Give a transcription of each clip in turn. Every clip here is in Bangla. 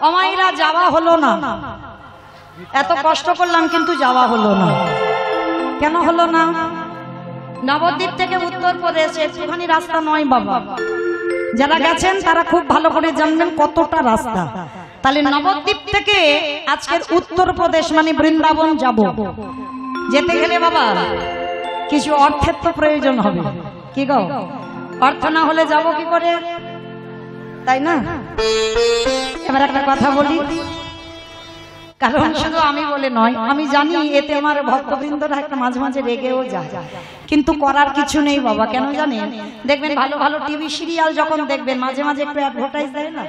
অমাইরা যাওয়া হলো না, এত কষ্ট করলাম কিন্তু যাওয়া হলো না। কেন হলো না? নবদ্বীপ থেকে উত্তরপ্রদেশে একটুখানি রাস্তা নয় বাবা, যারা গেছেন তারা খুব ভালো করে জানবেন কতটা রাস্তা। তাহলে নবদ্বীপ থেকে আজকের উত্তরপ্রদেশ মানে বৃন্দাবন যাব, যেতে গেলে বাবা কিছু অর্থের তো প্রয়োজন হবে, কি গো? অর্থ না হলে যাব কি করে, তাই না? এবার একটা কথা বলি, কারণ শুধু আমি বলে নয়, আমি জানি এতে আমার ভক্তবৃন্দরা একটা মাঝে মাঝে রেগেও যায়, কিন্তু করার কিছু নেই বাবা। কেন জানেন? দেখবেন ভালো ভালো টিভি সিরিয়াল যখন দেখবেন মাঝে মাঝে একটু অ্যাডভার্টাইজ দেয় না,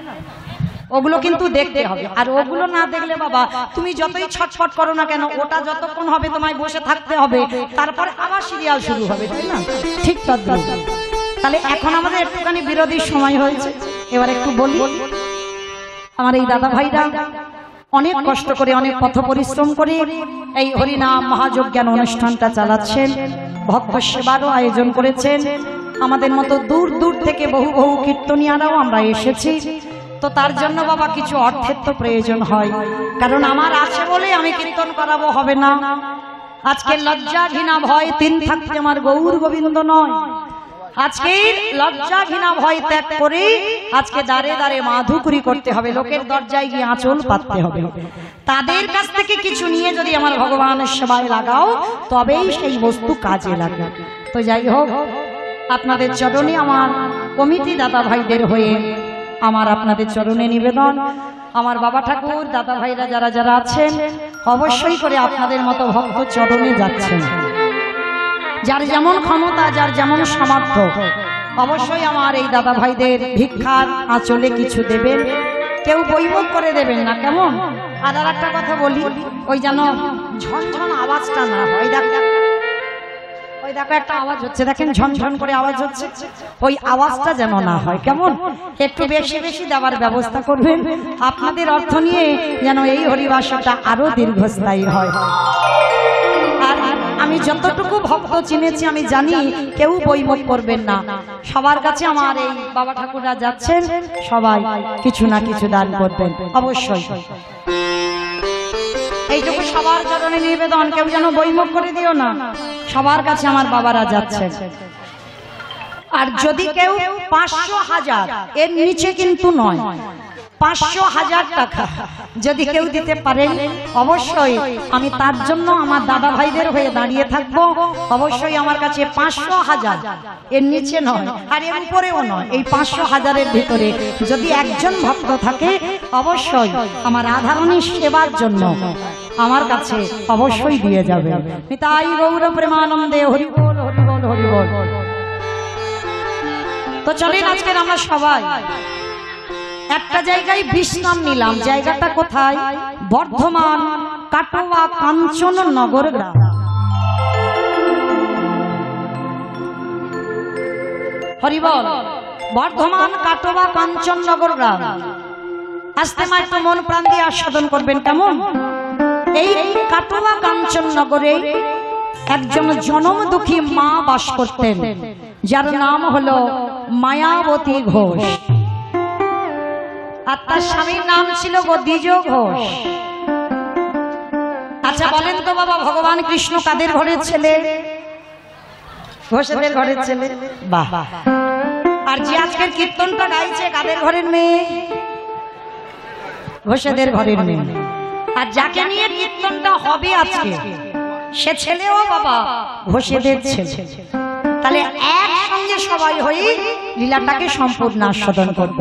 ওগুলো কিন্তু দেখতে হবে। আর ওগুলো না দেখলে বাবা তুমি যতই ছটফট করো না কেন, ওটা যতক্ষণ হবে তোমায় বসে থাকতে হবে, তারপরে আবার সিরিয়াল শুরু হবে, তাই না? ঠিক তদ্রুপ। তাহলে এখন আমাদের একটুখানি বিরোধীর সময় হয়েছে, এবার একটু বলি। আমার এই দাদা ভাইরা অনেক কষ্ট করে, অনেক পথ পরিশ্রম করে এই হরিনাম মহাযজ্ঞান অনুষ্ঠানটা চালাচ্ছেন, ভক্ত সেবারও আয়োজন করেছেন। আমাদের মতো দূর দূর থেকে বহু বহু কীর্তনিয়ারাও আমরা এসেছি। তো তার জন্য বাবা কিছু অর্থের তো প্রয়োজন হয়, কারণ আমার আছে বলে আমি কীর্তন করাবো হবে না। আজকে লজ্জা ঘৃণা ভয় তিন থাকতে আমার গৌর গোবিন্দ নয়। আজকে লজ্জা ঘৃণা ভয় ত্যাগ করে আজকে দাঁড়ে দাঁড়ে মাধুকরি করতে হবে, লোকের দরজায় গিয়ে আঁচল পাততে হবে। তাদের কাছ থেকে কিছু নিয়ে যদি আমার ভগবানের সেবায় লাগাও তবেই সেই বস্তু কাজে লাগে। তো যাই হোক, আপনাদের চরণে আমার কমিটি দাদা ভাইদের হয়ে আমার আপনাদের চরণে নিবেদন, আমার বাবা ঠাকুর দাদা ভাইরা যারা যারা আছেন অবশ্যই করে আপনাদের মতো ভক্ত চরণে যাচ্ছেন। যার যেমন ক্ষমতা, যার যেমন সামর্থ্য, অবশ্যই আমার এই দাদা ভাইদের ভিক্ষার আঁচলে কিছু দেবেন, কেউ বৈমুখ করে দেবেন না, কেমন? আর একটা কথা বলি, ওই যেন ঝনঝন আওয়াজটা না হয়। ওই দেখো একটা আওয়াজ হচ্ছে, দেখেন ঝনঝন করে আওয়াজ হচ্ছে, ওই আওয়াজটা যেন না হয়, কেমন? একটু বেশি বেশি দেওয়ার ব্যবস্থা করবেন, আপনাদের অর্থ নিয়ে যেন এই হরিবাসটা আরো দীর্ঘস্থায়ী হয়। আর আমি যতটুকু ভক্ত চিনেছি আমি জানি কেউ বৈমুখ করবেন না, সবার কাছে আমার এই বাবা ঠাকুররা যাচ্ছেন, সবাই কিছু না কিছু দান করবেন অবশ্যই। এইটুকু সবার চরণে নিবেদন, কেউ যেন বৈমুখ করে দিও না, সবার কাছে আমার বাবারা যাচ্ছেন। আর যদি কেউ ৫০০,০০০ এর নিচে কিন্তু নয়, ৫০০,০০০ টাকা যদি কেউ দিতে পারেন অবশ্যই আমি তার জন্য আমার দাদা ভাইদের হয়ে দাঁড়িয়ে থাকবো। অবশ্যই আমার কাছে ৫০০,০০০ এর নিচে নয় আর এর উপরেও নয়, এই ৫০০,০০০-এর ভিতরে যদি একজন ভক্ত থাকে অবশ্যই আমার রাধারানীর সেবার জন্য আমার কাছে অবশ্যই দিয়ে যাবে। নিতাই গৌর প্রেমানন্দে, হরি বল হরি বল হরি বল। তো চলেন আজকের আমরা সবাই একটা জায়গায় বিশ্রাম নিলাম। জায়গাটা কোথায়? বর্ধমান কাটোয়া কাঞ্চননগর গ্রাম। হরি বল। বর্ধমান কাটোয়া কাঞ্চননগর গ্রাম। আস্তে মা একটু মন প্রাণ দিয়ে আস্বাদন করবেন, কেমন? এই কাটোয়া কাঞ্চননগরে একজন জনম দুঃখী মা বাস করতেন, যার নাম হলো মায়াবতী ঘোষ, আর তার স্বামীর নাম ছিল দ্বিজ ঘোষ। আচ্ছা বলেন তো বাবা, ভগবান কৃষ্ণ কাদের ঘরের ছেলে? ঘোষেদের ঘরের ছেলে। বাহ। আর যে আজকের কীর্তনটা গাইছে কাদের ঘরের মেয়ে? ঘোষেদের ঘরের মেয়ে। আর যাকে নিয়ে কীর্তনটা হবে আজকে সে ছেলেও বাবা ঘোষেদের ছেলে। তাহলে একসঙ্গে সবাই হয়ে লীলাটাকে সম্পূর্ণ আস্বাদন করব।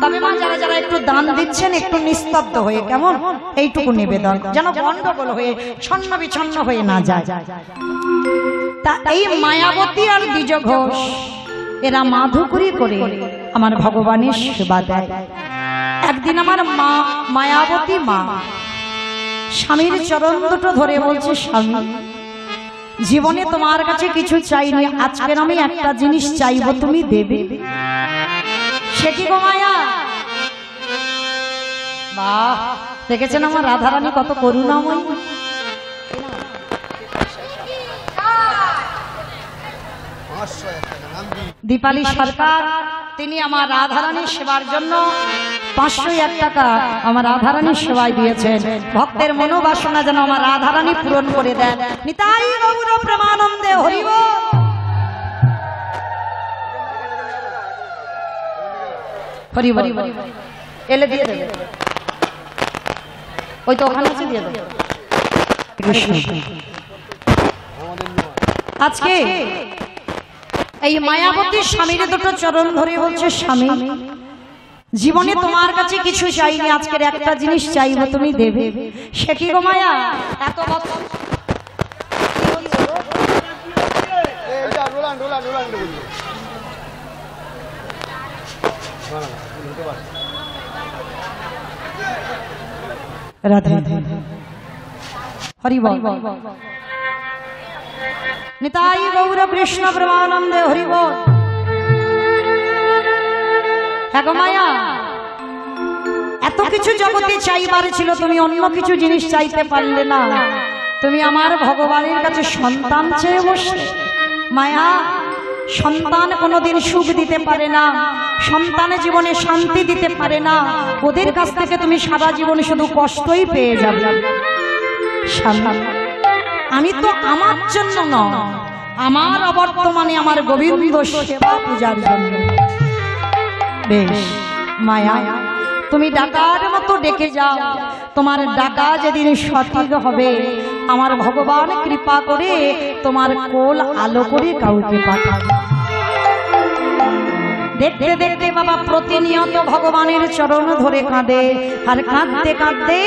তবে মা যারা যারা একটু দান দিচ্ছেন একটু নিস্তব্ধ হয়ে, কেমন? এইটুকু নিবেদন, যেন গন্ডগোল হয়ে ছন্ন বিছন্ন হয়ে না যায়। তা এই মায়াবতী আর দ্বিজ ঘোষ এরা মাধুকরি করে আমার ভগবানের সেবা দেয়। একদিন আমার মা মায়াবতী মা স্বামীর চরণ দুটো ধরে বলছে, স্বামী জীবনে তোমার কাছে কিছু চাইনি, আজকের আমি একটা জিনিস চাইবো, তুমি দেবে। সে কি গো মায়া? বাহ, দেখেছেন আমার রাধারানী কত করুণাময়ী। দীপালি সরকার তিনি আমার রাধারানীর সেবার জন্য 501 টাকা আমার রাধারানীর সেবায় দিয়েছেন। ভক্তের মনোবাসনা যেন আমার রাধারানী পূরণ করে দেন। নিতাই গৌর প্রেমানন্দে হরি বল। হরি বল এলে দিয়ে দেবে, ওই তো ওখানে আছে দিয়ে দেবে। আজকে এই মায়াবতী স্বামীর দুটো চরণ ধরে বলছে, স্বামী জীবনে তোমার কাছে কিছু চাইনি, আজকের একটা জিনিস চাইবো, তুমি দেবে। সে কি গো মায়া, এত বছর রাধে হরি বল। নিতাই গৌর কৃষ্ণ প্রেমানন্দে হরি বল। হ্যাঁ গো মায়া, এত কিছু জগতে চাইবার ছিল, তুমি অন্য কিছু জিনিস চাইতে পারলে না। তুমি আমার ভগবানের কাছে সন্তান চেয়ে বসলে। মায়া, সন্তান কোনোদিন সুখ দিতে পারে না, সন্তান জীবনে শান্তি দিতে পারে না। ওদের কাছ থেকে তুমি সারা জীবনে শুধু কষ্টই পেয়ে যাবে। আমি তো আমার জন্য নয়, আমার অবর্তমানে আমার গোবিন্দ সেবা পূজার জন্য। বেশ মায়া, তুমি ডাকার মতো ডেকে যাও। তোমার ডাকা যেদিন সঠিক হবে, আমার ভগবান কৃপা করে তোমার কোল আলো করে কাউকে পাঠাবে। দেখতে দেখতে বাবা প্রতিনিয়ত ভগবানের চরণ ধরে কাঁদে, আর কাঁদতে কাঁদতে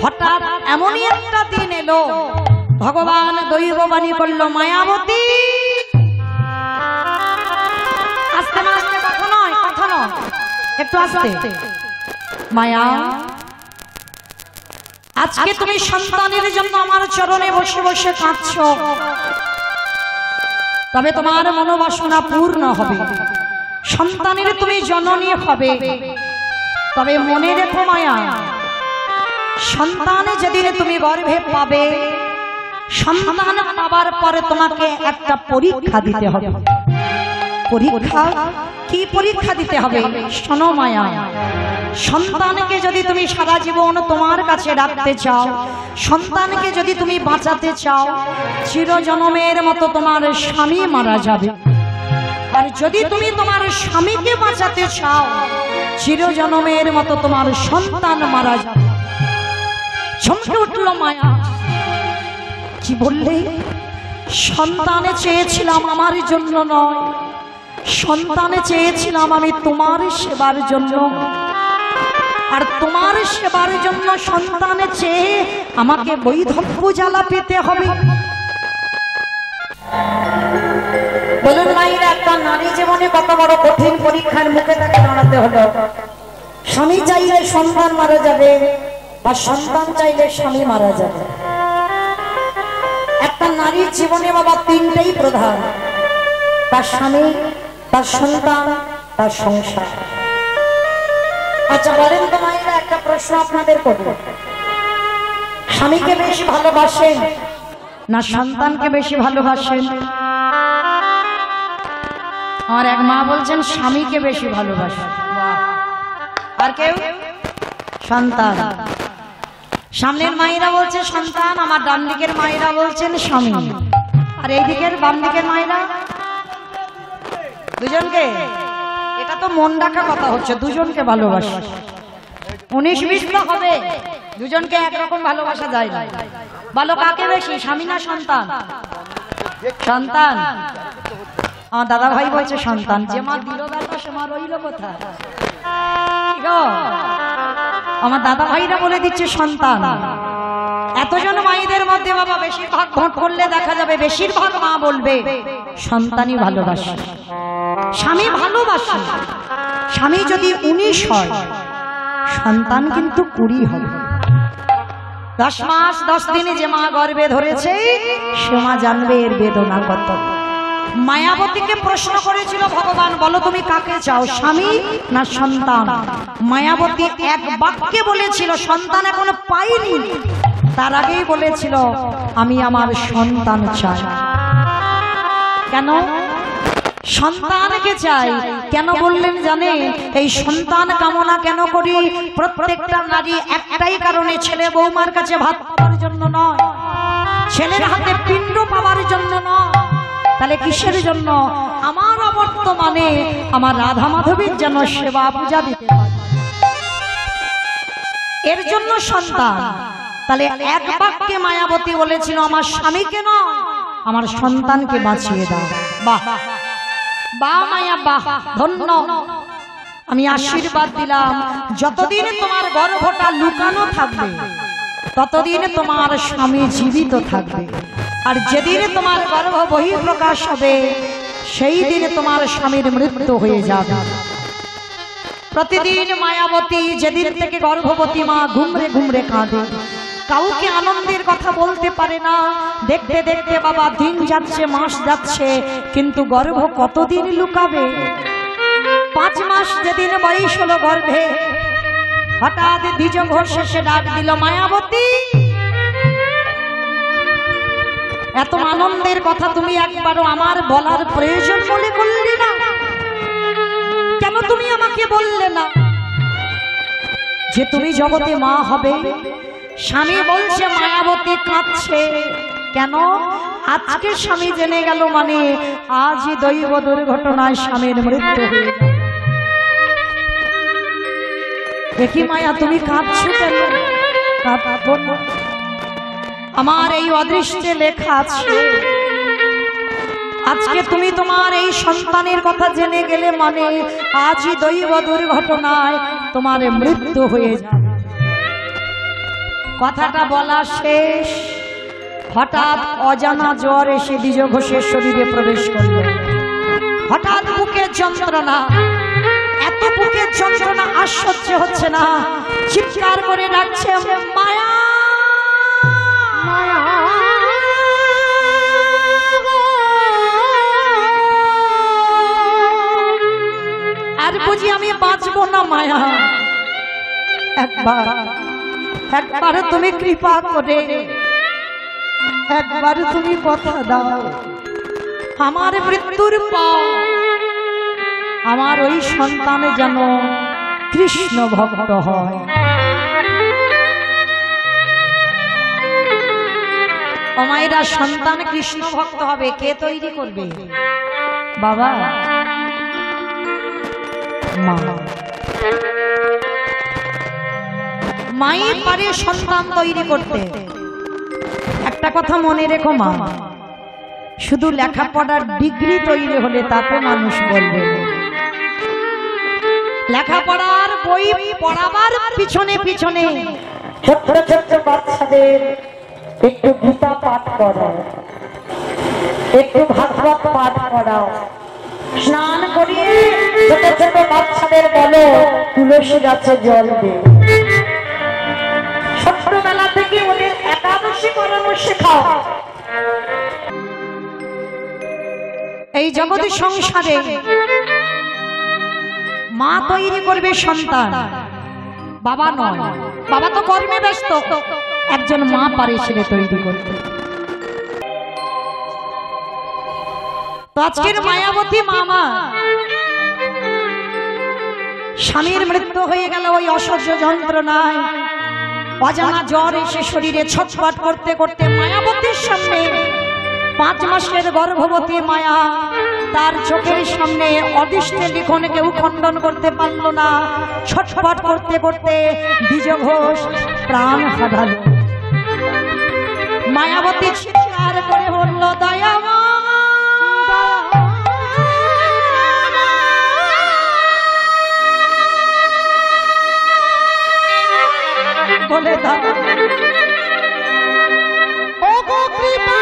হঠাৎ এমনই একটা দিন এলো, ভগবান দৈববাণী করলো, মায়াবতী। আস্তে আস্তে, কথা নয়, কথা নয়, একটু আস্তে। মায়া, আজকে তুমি সন্তানের জন্য আমার চরণে বসে বসে কাঁদছো, তবে তোমার মনোবাসনা পূর্ণ হবে, সন্তানের তুমি জননী হবে। তবে মনে রেখো মায়া, সন্তান যেদিন তুমি গর্ভে পাবে, সন্তান পাবার পরে তোমাকে একটা পরীক্ষা দিতে হবে। পরীক্ষা কি পরীক্ষা দিতে হবে শোনো মায়া। সন্তানকে যদি তুমি সারা জীবন তোমার কাছে রাখতে চাও, সন্তানকে যদি তুমি বাঁচাতে চাও, চিরজন্মের মতো তোমার স্বামী মারা যাবে। আর যদি তুমি তোমার স্বামীকে বাঁচাতে চাও, চিরজন্মের মতো তোমার সন্তান মারা যাবে। চমকে উঠল মায়া, কি বললে? সন্তানে চেয়েছিলাম আমার জন্য নয়, সন্তানে চেয়েছিলাম আমি তোমার সেবার জন্য। আর তোমার সেবার জন্য সন্তানে চেয়ে আমাকে বৈধব্য জ্বালা পেতে হবে। বলুন মায়েরা, একটা নারী জীবনে কত বড় কঠিন পরীক্ষার মুখে তাকে দাঁড়াতে হলো। স্বামী চাইলে সন্তান মারা যাবে, বা সন্তান চাইলে স্বামী মারা যাবে। একটা নারীর জীবনে বাবা তিনটেই প্রধান, তার স্বামী, তার সন্তান, তার সংসার। আচ্ছা বলেন তো মায়েরা, একটা প্রশ্ন আপনাদের করব, স্বামীকে বেশি ভালোবাসেন না সন্তানকে বেশি ভালোবাসেন? আমার এক মা বলছেন স্বামীকে বেশি ভালোবাসেন, আর কেউ সন্তান। সামনের মায়েরা বলছে সন্তান, আমার ডান দিকের মায়েরা বলছেন স্বামী, আর এই দিকের বাম দিকের মায়েরা দুজনকে। এটা তো মন ডাকা কথা হচ্ছে, দুজনকে ভালোবাসা। 19-20 হবে, দুজনকে একরকম ভালোবাসা যায় না। বলো কাকে বেশি, স্বামী না সন্তান? সন্তান। আমার দাদা ভাই বলছে সন্তান। যে মা দিল দাদা সে মা রইল কোথায়? আমার দাদা ভাইরা বলে দিচ্ছে সন্তান। এতজন মায়েদের মধ্যে বাবা বেশিরভাগ ভোট করলে দেখা যাবে বেশিরভাগ মা বলবে সন্তানই ভালোবাসে, স্বামী ভালোবাসে। স্বামী যদি 19 হয়, সন্তান কিন্তু 20 হবে। 10 মাস 10 দিনে যে মা গর্ভে ধরেছে, সে মা জানবে এর বেদনা কত। মায়াবতীকে প্রশ্ন করেছিল ভগবান, বলো তুমি কাকে চাও, স্বামী না সন্তান? মায়াবতী এক বাক্যে বলেছিল, সন্তান এখনো পাইনি, তার আগেই বলেছিল আমি আমার সন্তান চাই। কেন? সন্তানকে চাই। কেন বললেন জানে? এই সন্তান কামনা কেন করি? প্রত্যেকটা নারী একটাই কারণে, ছেলে বৌমার কাছে ভাত পাওয়ার জন্য নয়, ছেলের হাতে পিণ্ড পাওয়ার জন্য নয়। তাহলে কিসের জন্য? আমার অবর্তমানে আমার রাধা মাধবীর যেন সেবা পূজা দিতে পারে, এর জন্য সন্তান। তাহলে এক বাক্যে মায়াবতী বলেছিল, আমার স্বামীকে নয়, আমার সন্তানকে বাঁচিয়ে দাও। বাহ বাহ মায়া বাহ, ধন্য। আমি আশীর্বাদ দিলাম, যতদিন তোমার গর্ভটা লুকানো থাকবে ততদিন তোমার স্বামী জীবিত থাকবে, আর যেদিন তোমার গর্ভ বহিঃপ্রকাশ হবে সেই দিন তোমার স্বামীর মৃত্যু হয়ে যাবে। প্রতিদিন মায়াবতী যেদিন থেকে গর্ভবতী মা ঘুমরে ঘুমরে কাঁদে, কাউকে আনন্দের কথা বলতে পারে না। দেখতে দেখতে বাবা দিন যাচ্ছে, মাস যাচ্ছে, কিন্তু গর্ভ কতদিন লুকাবে? 5 মাস যেদিন বয়স হলো গর্ভে, হঠাৎ দ্বিজ ঘোষ শেষে ডাক দিল, মায়াবতী, এত আনন্দের কথা তুমি একবারও আমার বলার প্রয়োজন মনে করলে না? কেন তুমি আমাকে বললে না যে তুমি জগতে মা হবে? স্বামী বলছে, মায়াবতী কাঁদছে কেন? আজকে স্বামী জেনে গেল মানে আজই দৈব দুর্ঘটনায় স্বামীর মৃত্যু হয়ে গেল। দেখি মায়া, তুমি কাঁদছো কেন? কাঁদবো না, আমার এই অদৃষ্টে লেখা আছে, আজকে তুমি তোমার এই সন্তানের কথা জেনে গেলে মানে আজই দৈব দুর্ঘটনায় তোমার মৃত্যু হয়ে যাবে। কথাটা বলা শেষ, হঠাৎ অজানা জ্বর এসে দ্বিজ ঘোষের শরীরে প্রবেশ করল। হঠাৎ বুকের যন্ত্রণা, এত বুকের যন্ত্রণা আর সহ্য হচ্ছে না, চিৎকার করে ডাকছে, মায়া মায়া। আর বুঝি আমি বাঁচবো না মায়া, একবার তুমি কৃপা করে একবার তুমি কথা দাও, আমার মৃত্যুর পর আমার ওই সন্তান যেন কৃষ্ণ ভক্ত হয়। ও মায়েরা, সন্তান কৃষ্ণ ভক্ত হবে, কে তৈরি করবে? বাবা, মা। মাই পারে সন্তান তৈরি করতে। একটা কথা মনে রেখো মা, শুধু লেখাপড়ার ডিগ্রি তৈরি হলে তাতে মানুষ বলবে, লেখাপড়ার বই পড়াবার পিছনে পিছনে ছোট্ট ছোট্ট বাচ্চাদের একটু গীতা পাঠ করাও, একটু ভাগবত পাঠ করাও, স্নান করিয়ে ছোট ছোট বাচ্চাদের বলো তুলসী গাছে জল দে, ছোট্টবেলা থেকে ওদের একাদশী করানো শেখাও। এই জগৎ সংসারে মা তৈরি করবে সন্তান, বাবা নয়। বাবা তো কর্মে ব্যস্ত, একজন মা পারে ছেলে তৈরি করতে। তো আজকের মায়াবতী মামা স্বামীর মৃত্যু হয়ে গেল ওই অসহ্য যন্ত্রণায়, অজানা জ্বর এসে শরীরে ছটফট করতে করতে মায়াবতীর সামনে 5 মাসের গর্ভবতী মায়া, তার চোখের সামনে অদৃষ্টে লিখন কেউ খণ্ডন করতে পারল না। ছটফট করতে করতে দ্বিজ ঘোষ প্রাণ হারালো। মায়াবতী চিৎকার করে বলল, দয়া বলে দাও, ও গো কৃপা,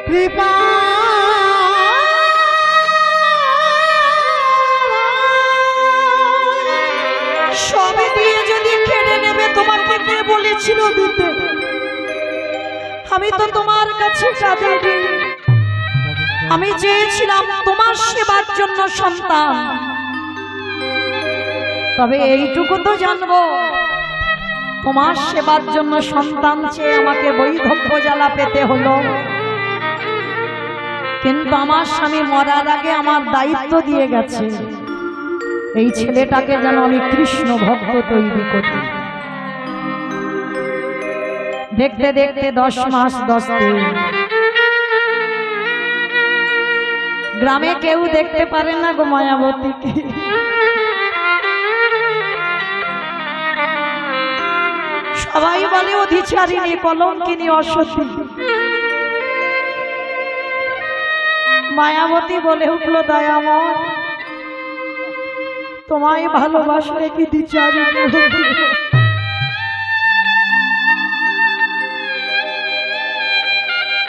কৃপা সবে দিয়ে যদি কেড়ে নেবে, তোমাকে কে বলেছিল দিতে? আমি তো তোমার কাছে কাঁদিনি, আমি চেয়েছিলাম তোমার সেবার জন্য সন্তান। তবে এইটুকু তো জানবো, তোমার সেবার জন্য সন্তান চেয়ে আমাকে বৈধব্য জ্বালা পেতে হলো, কিন্তু আমার স্বামী মরার আগে আমার দায়িত্ব দিয়ে গেছে এই ছেলেটাকে যেন আমি কৃষ্ণ ভক্ত তৈরি করি। দেখতে দেখতে 10 মাস 10 দিন গ্রামে কেউ দেখতে পারে না গো মায়াবতীকে। সবাই বলে অধিচারিণী, কলঙ্কিনী, অসতী। মায়াবতী বলে উঠলো, দয়াময় তোমায় ভালোবাসলে কি দ্বিচারিণী হবে?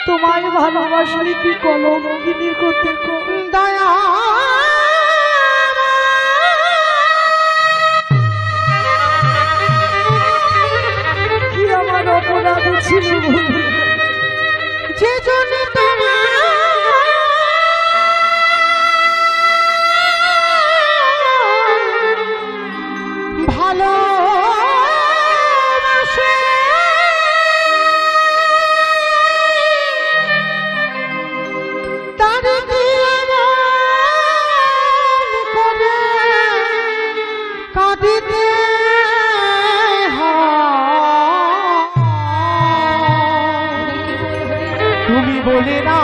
তোমায় ভালোবাসলে কি কলঙ্কিনী করতে? দয়া কি আমার অপরাধ ছিল যে জন্য ভালো তুমি বলে না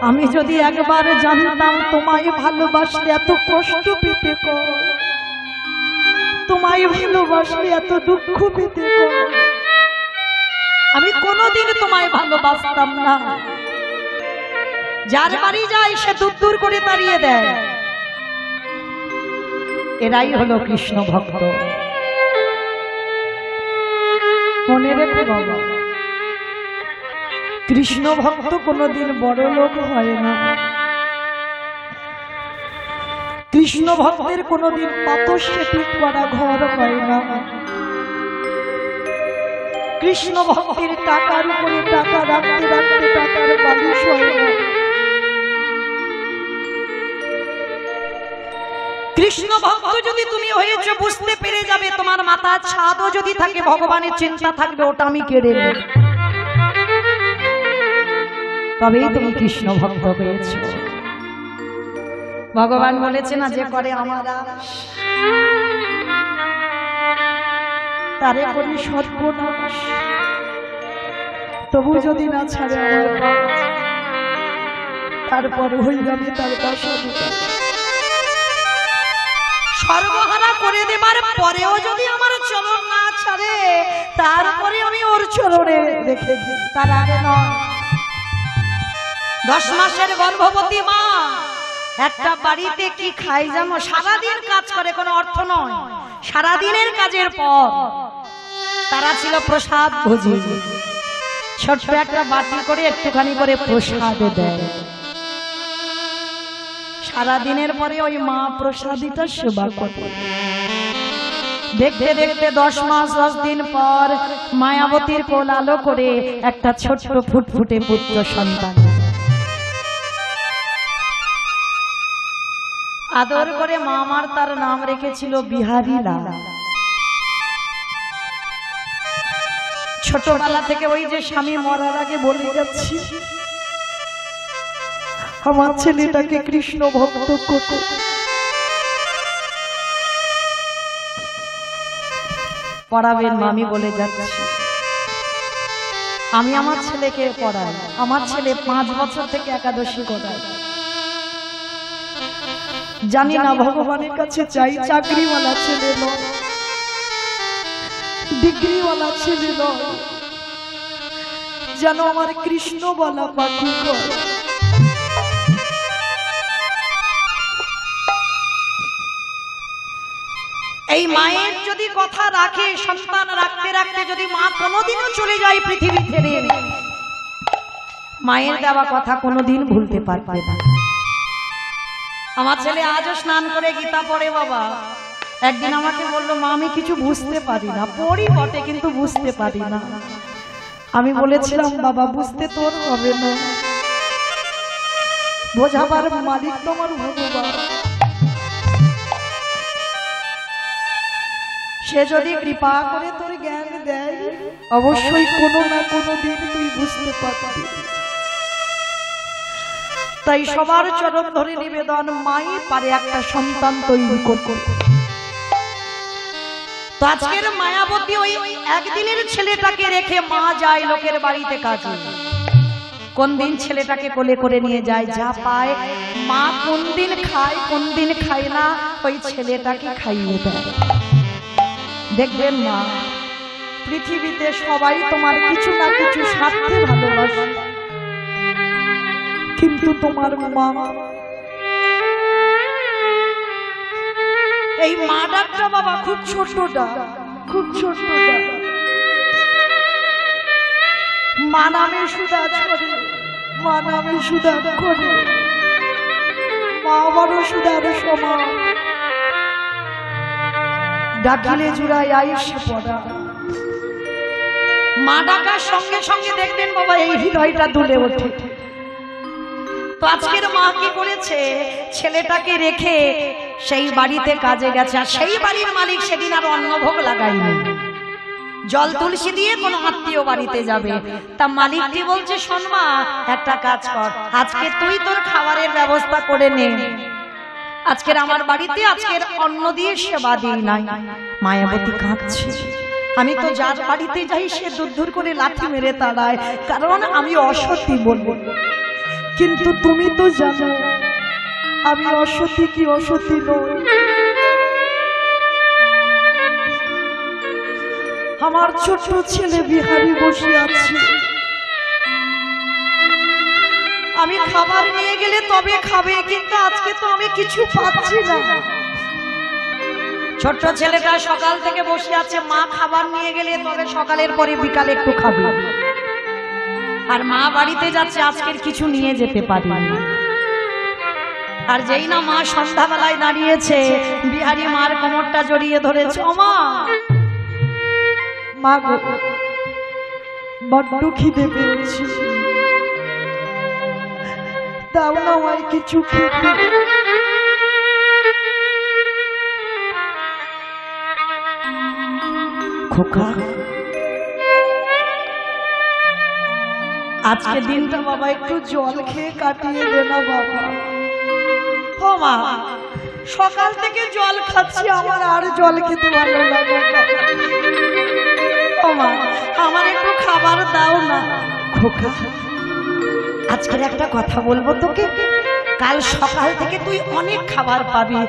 আমি যদি একবার জানতাম তোমায় ভালোবাসলে এত কষ্ট পেতে কর, তোমায় ভালোবাসলে এত দুঃখ পেতে কর, আমি কোনোদিন তোমায় ভালোবাসতাম না। যার বাড়ি যায় সে দূর দূর করে তাড়িয়ে দেয়। এরাই হলো কৃষ্ণ ভক্ত। মনে রেখে বাবা, কৃষ্ণ ভক্ত কোনোদিন বড় লোক হয় না। কৃষ্ণ ভক্তের কোনোদিন পাতস্যে পিঠ করা ঘর হয় না। কৃষ্ণ ভক্তের টাকার উপরে টাকা রাখতে রাখতে টাকার বালিশ হয় না। কৃষ্ণ ভক্ত যদি তুমি হয়েছ বুঝতে পেরে যাবে, তোমার মাথার ছাদও যদি থাকে ভগবানের চিন্তা থাকবে ওটা আমি কেড়ে নেব, তবেই তুমি কৃষ্ণ ভক্ত হয়েছ। ভগবান বলেছে না, যে করে আমার তারে করি সর্বনাশ, তবু যদি না ছাড়ে আমার কাজ, তারপর হয়ে যাবে তার বাসা। সর্বহারা করে দেবার পরেও যদি আমার চরণ না ছাড়ে, তারপরে আমি ওর চরণে রেখে দিই, তার আগে নয়। 10 মাসের গর্ভবতী মা একটা বাড়িতে কি খাই জানো? সারাদিন কাজ করে, কোনো অর্থ নয়। সারাদিনের কাজের পর তারা ছিল প্রসাদ ভোজি, ছোট্ট একটা বাটি করে একটুখানি করে প্রসাদ দেয়। সারাদিনের পরে ওই মা প্রসাদীটা সেবা করে। দেখতে দেখতে 10 মাস 10 দিন পর মায়াবতীর কোল আলো করে একটা ছোট্ট ফুটফুটে পুত্র সন্তান। আদর করে মা আমার তার নাম রেখেছিল বিহারী লাল। ছোটবেলা থেকে ওই যে স্বামী মরার আগে বলে যাচ্ছি, আমার ছেলেটাকে কৃষ্ণ ভক্ত করো। পড়াবেন মামি বলে যাচ্ছি, আমি আমার ছেলেকে পড়াই। আমার ছেলে 5 বছর থেকে একাদশী করায়। জানি না ভগবানের কাছে চাই চাকরিওয়ালা ছেলে নয়, ডিগ্রিওয়ালা ছেলে নয়, যেন আমার কৃষ্ণ বলা পাখি করে। এই মায়ের যদি কথা রাখে, সন্তান রাখতে রাখতে যদি মা কোনোদিনও চলে যায় পৃথিবী ছেড়ে, মায়ের দেওয়া কথা কোনোদিন ভুলতে পারবে না। আমার ছেলে আজও স্নান করে গীতা পড়ে বাবা। একদিন আমাকে বললো, মা আমি কিছু বুঝতে পারি না, পড়ি বটে কিন্তু বুঝতে পারি না। আমি বলেছিলাম, বাবা বুঝতে তোর হবে না, বোঝাবার মালিক তোমার ভগবান। সে যদি কৃপা করে তোর জ্ঞান দেয়, অবশ্যই কোনো না কোনো দিন তুই বুঝতে পারবি। তাই সবার চরণ ধরে নিবেদন, মাই পারে একটা সন্তান তৈরি করতে। তো আজকের মায়াবতী ওই একদিনের ছেলেটাকে রেখে মা যায় লোকের বাড়িতে কাজে। কোন দিন ছেলেটাকে কোলে করে নিয়ে যায়, যা পায় মা কোন দিন খায় কোন দিন খায় না, ওই ছেলেটাকে খাইয়ে দেয়। দেখবেন মা, পৃথিবীতে সবাই তোমার কিছু না কিছু স্বার্থে ভালোবাসে, কিন্তু তোমার মা, এই মা ডাকটা বাবা খুব ছোট ডাক, খুব ছোট ডাক। মা নামে সুদা করে, মা নামে সুদা করে, মা বড় সুদার সমান, ডাকিলে জুড়াই আইসে পড়া। মা ডাকার সঙ্গে সঙ্গে দেখবেন বাবা এই হৃদয়টা দুলে ওঠে। তো আজকের মা কি করেছে, ছেলেটাকে রেখে সেই বাড়িতে কাজে গেছে। আর সেই বাড়ির মালিক সেদিন আর অন্নভোগ লাগায়নি, জল তুলসী দিয়ে কোনো আত্মীয় বাড়িতে যাবে। তা মালিকটি বলছে, শোন মা, একটা কাজ কর, আজকে তুই তোর খাবারের ব্যবস্থা করে নে। আজকের আমার বাড়িতে আজকের অন্ন দিয়ে সেবা দিই নাই। মায়াবতী কাঁদছে, আমি তো যার বাড়িতে যাই সে দূর করে লাঠি মেরে তাড়ায়, কারণ আমি অসতী বলবো। কিন্তু তুমি তো জানো আমি অসতী কি অসতী নই। আমার ছোট ছেলে বিহারি বসে আছে, আমি খাবার নিয়ে গেলে তবে খাবে, কিন্তু আজকে তো আমি কিছু পাচ্ছি না। ছোট ছেলেটা সকাল থেকে বসে আছে, মা খাবার নিয়ে গেলে তবে সকালের পরে বিকালে একটু খাবে, আর মা বাড়িতে যাচ্ছে আজকের কিছু নিয়ে যেতে পারি। আর যেই না মা সন্ধ্যাবেলায় দাঁড়িয়েছে, বিহারি মার কোমরটা জড়িয়ে ধরেছে, ও মা, মা গো, বড্ড খিদে পেয়েছি, দাও না আমায় কিছু খেতে। খোকা, আজকে দিনটা বাবা একটু জল খেয়ে কাটিয়ে দে না বাবা। ও মা, সকাল থেকে জল খাচ্ছি, আমার আর জল খেতে ভালো লাগে। ও মা, আমার একটু খাবার দাও না। খোকা, আজকের একটা কথা বলবো তোকে, কাল সকাল থেকে তুই অনেক খাবার পাবি,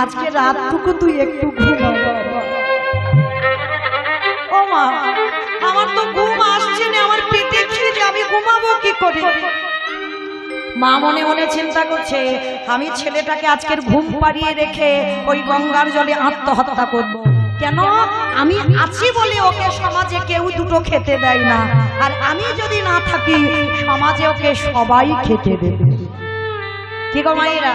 আজকে রাতটুকু তুই একটু ঘুমা বাবা। ও মা, আমার তো ঘুম আসছে না, আমার পেটে খিদে, আমি ঘুমাবো কি করে? মা মনে মনে চিন্তা করছে, আমি ছেলেটাকে আজকের ঘুম পাড়িয়ে রেখে ওই গঙ্গার জলে আত্মহত্যা করব। কেন? আমি আছি বলে ওকে সমাজে কেউ দুটো খেতে দেয় না, আর আমি যদি না থাকি সমাজে ওকে সবাই খেতে দেবে। কি গো মায়েরা,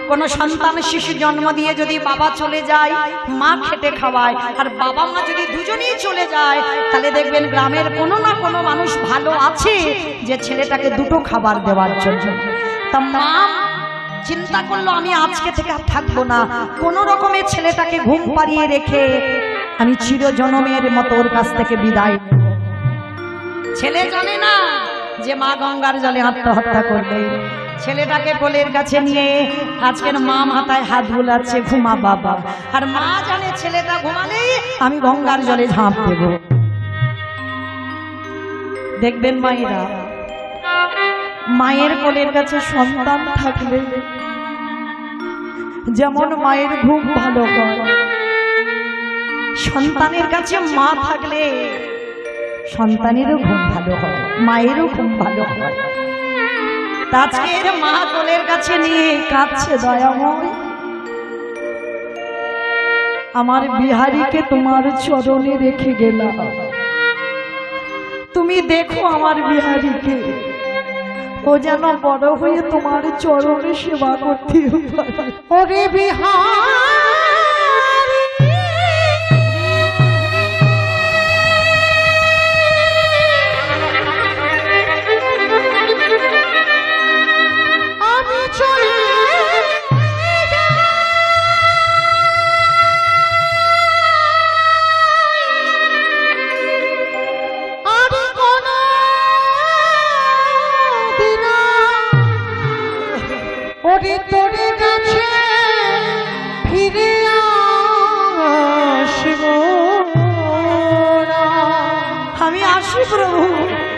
কোন সন্তান শিশু জন্ম দিয়ে যদি বাবা চলে যায়, মা খেটে খাওয়ায়, আর বাবা মা যদি দুজনেই চলে যায়, তাহলে দেখবেন গ্রামের কোনো না কোনো মানুষ ভালো আছে যে ছেলেটাকে দুটো খাবার দেওয়ার জন্য। তা মা চিন্তা করলো, আমি আজকে থেকে আর থাকবো না, কোন রকমের ছেলেটাকে ঘুম পাড়িয়ে রেখে আমি চিরজনমের মতো ওর কাছ থেকে বিদায়। ছেলে জানে না যে মা গঙ্গার জলে আত্মহত্যা করবে। ছেলেটাকে কোলের কাছে নিয়ে আজকের মা মাথায় হাত বুলাচ্ছে, ঘুমা বাবা। আর মা জানে ছেলেটা ঘুমালেই আমি গঙ্গার জলে ঝাঁপ দেব। দেখবেন মায়েরা, মায়ের কোলের কাছে সন্তান থাকলে যেমন মায়ের ঘুম ভালো হয়, সন্তানের কাছে মা থাকলে সন্তানেরও ঘুম ভালো হয়, মায়েরও ঘুম ভালো হয়। আজকের মা কোলের কাছে নিয়ে কাঁদছে, দয়াময় আমার বিহারীকে তোমার চরণে রেখে গেলাম, তুমি দেখো আমার বিহারীকে, ও যেন বড় হয়ে তোমার চরণে সেবা করতে পারে। ওরে বিহারী,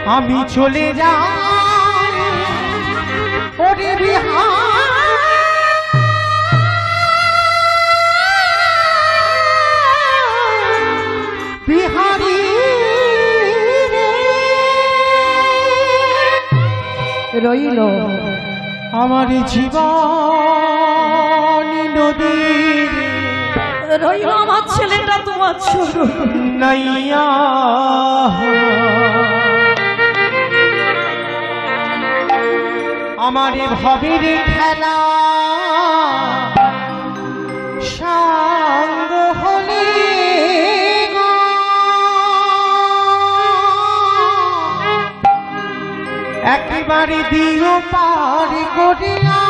আমি চলে যাই ওরে বিহারী রইল আমার জীবন নদীর রইল আমার ছেলেটা তোমার ছোট নাইয়া আমার ভবের খেলা সাঙ্গ হলে একেবারে দিও পার করিয়া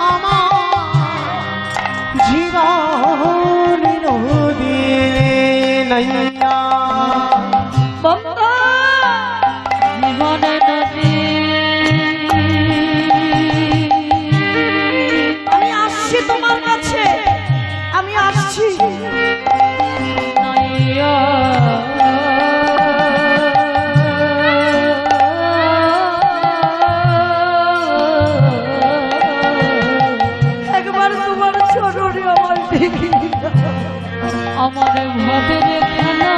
আমার জীবন নদী নাইয়া জীবনে নদী আমি আসছি তোমার কাছে আমি আসছি একবার তোমার চরণে আমার দেখি আমার ভাবের খেলা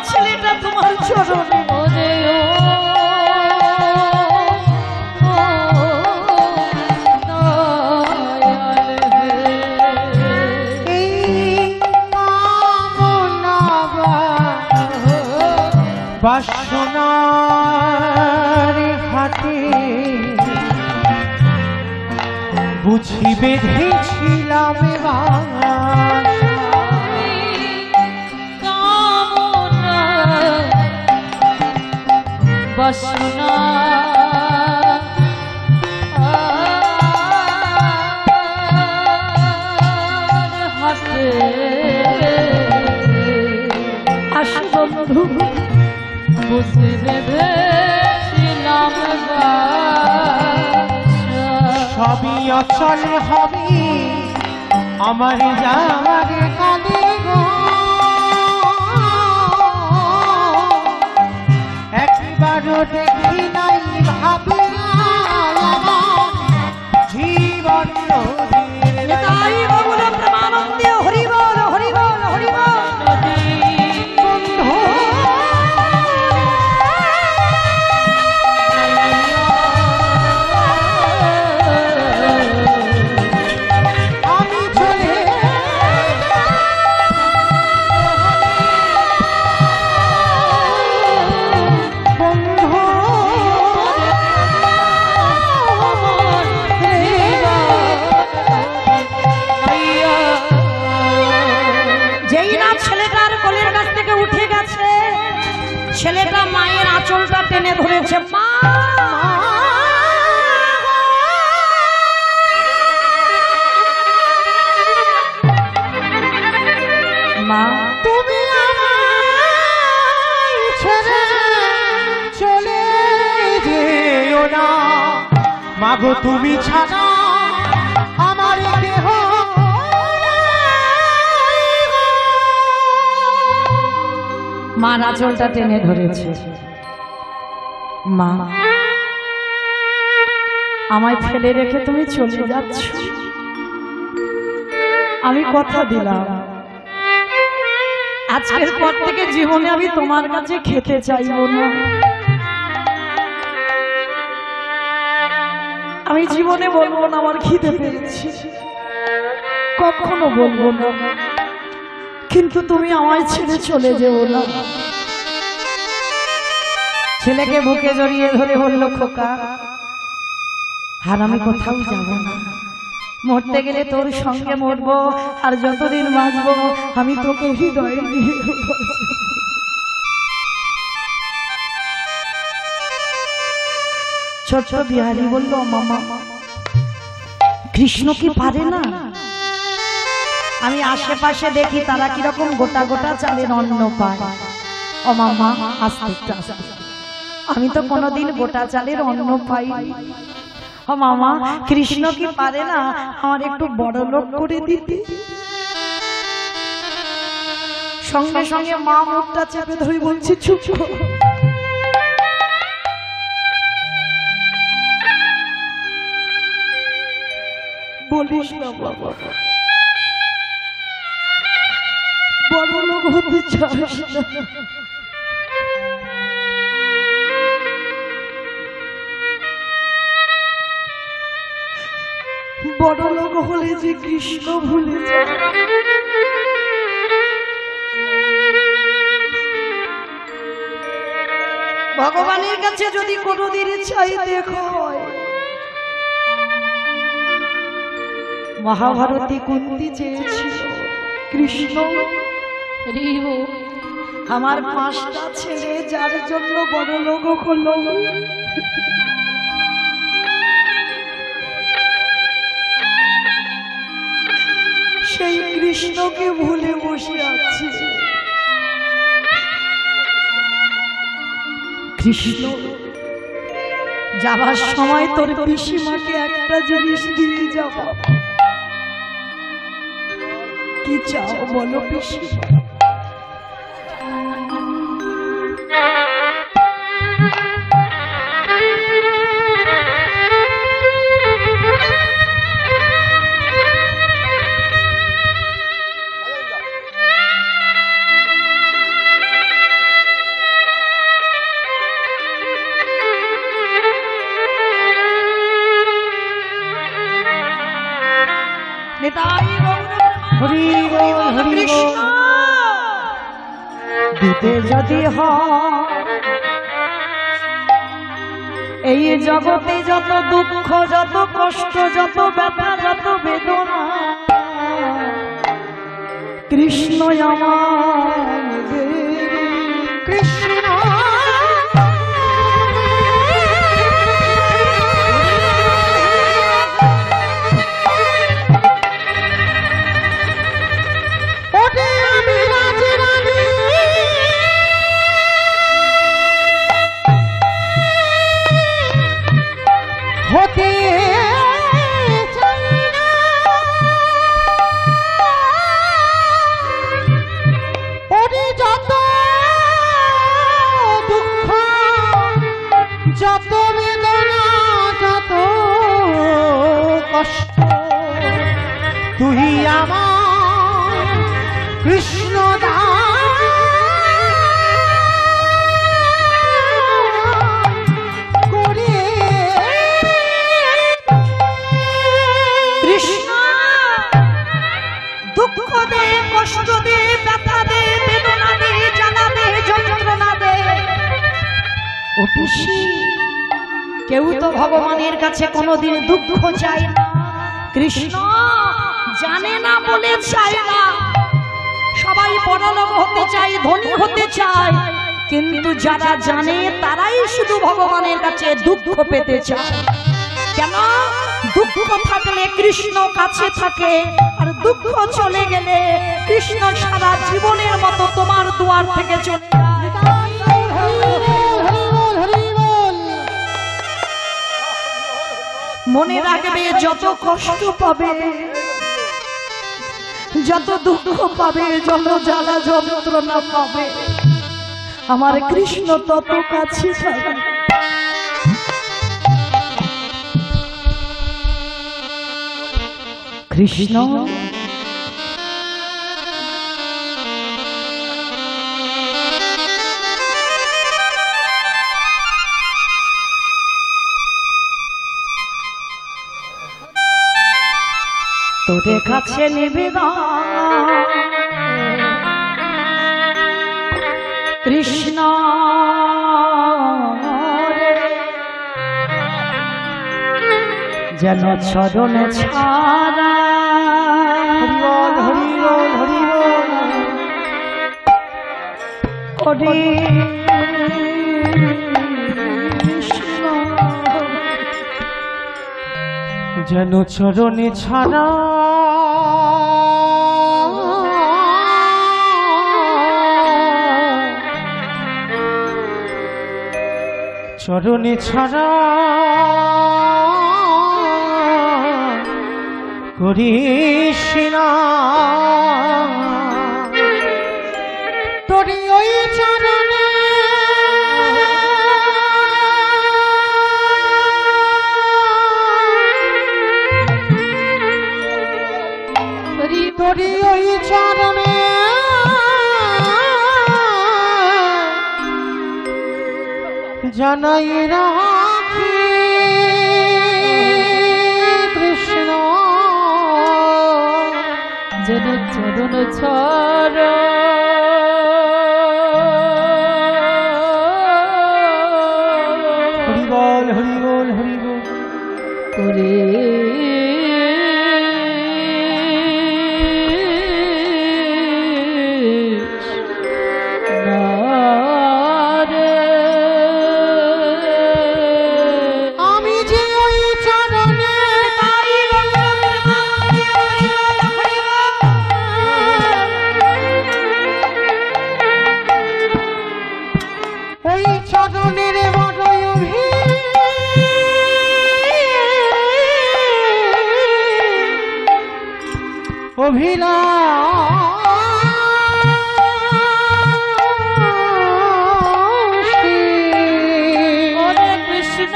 ছেলেটা তোমার চরণে বাসনার হাতে বুঝি বেঁধেছিলাম বাসনা হাতে আসবো বন্ধু বুঝে বেঁধেছিলাম সবই অচল হবে আমার যাওয়ার কালে গো একবারও দেখি নাই ভাবি জীবন তাই বল প্রেমানন্দে হরি বল হরি বল হরি বল ছেলেটা মায়ের আঁচলটা টেনে ধরেছে মা মা তুমি আমায় ছেড়ে চলে যেও না মাগো তুমি ছাড়া আমার দেহ মার আঁচলটা টেনে ধরেছে মা আমায় ফেলে রেখে তুমি চলে যাচ্ছ। আমি কথা দিলাম আজকের পর থেকে জীবনে আমি তোমার কাছে খেতে চাইবো না। আমি জীবনে বলবো না আমার খিদে পেয়েছি, কখনো বলবো না, কিন্তু তুমি আমায় ছেড়ে চলে যেও না। ছেলেকে বুকে জড়িয়ে ধরে বলল, খোকা আর আমি কোথাও যাব না, মরতে গেলে তোর সঙ্গে মরবো, আর যতদিন বাঁচবো আমি তোকে হৃদয়ে নিয়ে বাঁচবো। ছোট বিহারী বলল, মামা কৃষ্ণ কি পারে না? আমি আশেপাশে দেখি তারা কিরকম গোটা গোটা চালের অন্ন পায়। ও মামা আস্তে একটু আস্তে, আমি তো কোনোদিন গোটা চালের অন্ন পাইনি। ও মামা কৃষ্ণ কি পারে না আমার একটু বড় লোক করে দিতে? সঙ্গে সঙ্গে মা মুখটা চেপে ধরে বলছি, চুপ করো। বলিস না বাবা, বড় লোক হতে চাস না। বড় লোক হলে যে কৃষ্ণ ভুলে যায়। ভগবানের কাছে যদি কোনোদিন চাইতে হয়, মহাভারতী কুন্তি চেয়েছিল, কৃষ্ণ আমার 5টা ছেলে যার জন্য বড় লোক হলো, সেই কৃষ্ণকে ভুলে বসে আছি। কৃষ্ণ যাবার সময় তোর পিসিমাকে একটা জিনিস দিয়ে যাব। কি চাও বলো পিসিমা? দিতে যদি এই জগতে যত দুঃখ, যত কষ্ট, যত ব্যথা, যত বেদনা, কৃষ্ণ আমার কৃষ্ণ যত বেদনা, যত কষ্ট, তুই আমার কৃষ্ণ করে। কৃষ্ণ দুঃখ দে, কষ্ট দে, ব্যথা দে, বেদনা দে, জ্বালা দে, যন্ত্রণা দে। ও পিসি, কেউ তো ভগবানের কাছে কোনোদিন দুঃখ চায় না। কৃষ্ণ জানে না বলে চায় না। সবাই বড়লোক হতে চায়, ধনী হতে চায়, কিন্তু যারা জানে তারাই শুধু ভগবানের কাছে দুঃখ পেতে চায়। কেন? দুঃখ থাকলে কৃষ্ণ কাছে থাকে, আর দুঃখ চলে গেলে কৃষ্ণ সারা জীবনের মতো তোমার দুয়ার থেকে চলে যায়। মনে রাখবে, যত কষ্ট পাবে, যত দুঃখ পাবে, যত জ্বালা যন্ত্রণা পাবে, আমার কৃষ্ণ তত কাছে থাকে। কৃষ্ণ তোদের কাছে নিবেদন কৃষ্ণ যেন চরণে ছাড়া হরি বল হরি বল করি যেন চরণে ছাড়া চরণে ছাড়া করিস না তোরি ওই চরণে তোরি ওই চরণে জানাই রাখি কৃষ্ণ যেন চরণ ছাড়া হরি বল হরি বল হরি বল করে আমি যে ওই চরণে ওই চরণের বড়ই অভিলাষ কৃষ্ণ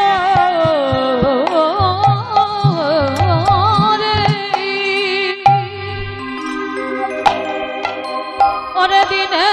ওরে দিনে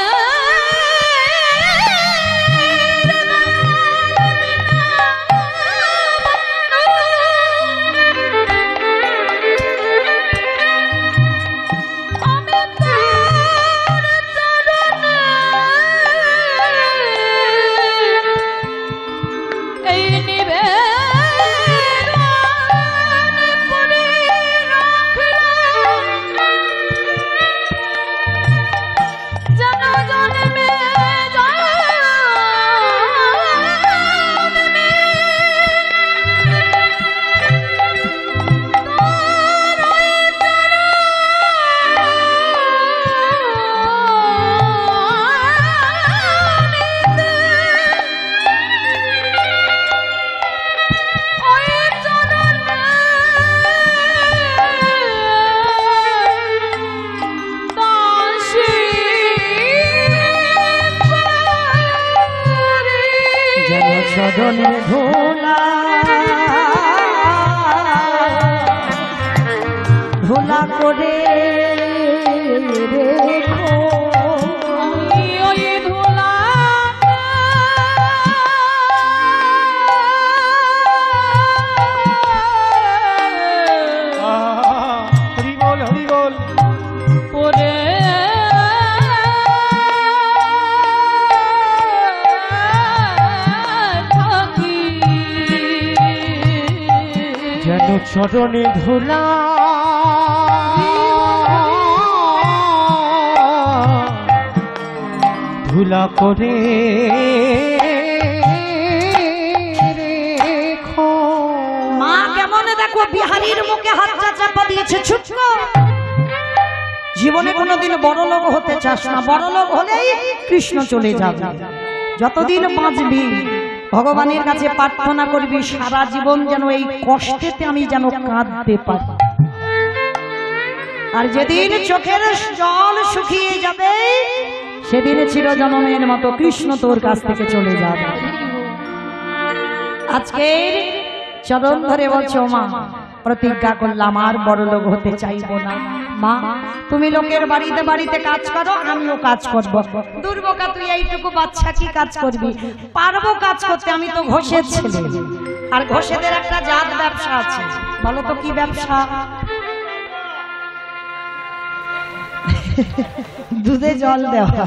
চরণে ধুলা ধুলা করে রেখো ওই ধুলা হরি বল হরি বল পরে যেন চরণে ধুলা ধুলা করে রেখো মা কেমন দেখো বিহারীর মুখে হাতটা চাপা দিয়েছে ছুটকো জীবনে কোনোদিন বড় লোক হতে চাস না বড় লোক হলেই কৃষ্ণ চলে যাবে যতদিন বাঁচবি ভগবানের কাছে প্রার্থনা করবি সারা জীবন যেন এই কষ্টেতে আমি যেন কাঁদতে পারি আর যেদিন চোখের জল শুকিয়ে যাবে সেদিন চিরজনমের মতো কৃষ্ণ তোর কাছ থেকে চলে যাবে আজকে চরণ ধরে বলছো মা প্রতিজ্ঞা করলাম আর বড় লোক হতে চাইবো না। মা তুমি লোকের বাড়িতে বাড়িতে কাজ করো, আমিও কাজ করব। দুর্বোকা তুই এইটুকু বাচ্চা কি কাজ করবি? পারবো কাজ করতে, আমি তো ঘোষের ছেলে। আর ঘোষেদের একটা জাত ব্যবসা আছে, বলো তো কি ব্যবসা? দুধে জল দেওয়া।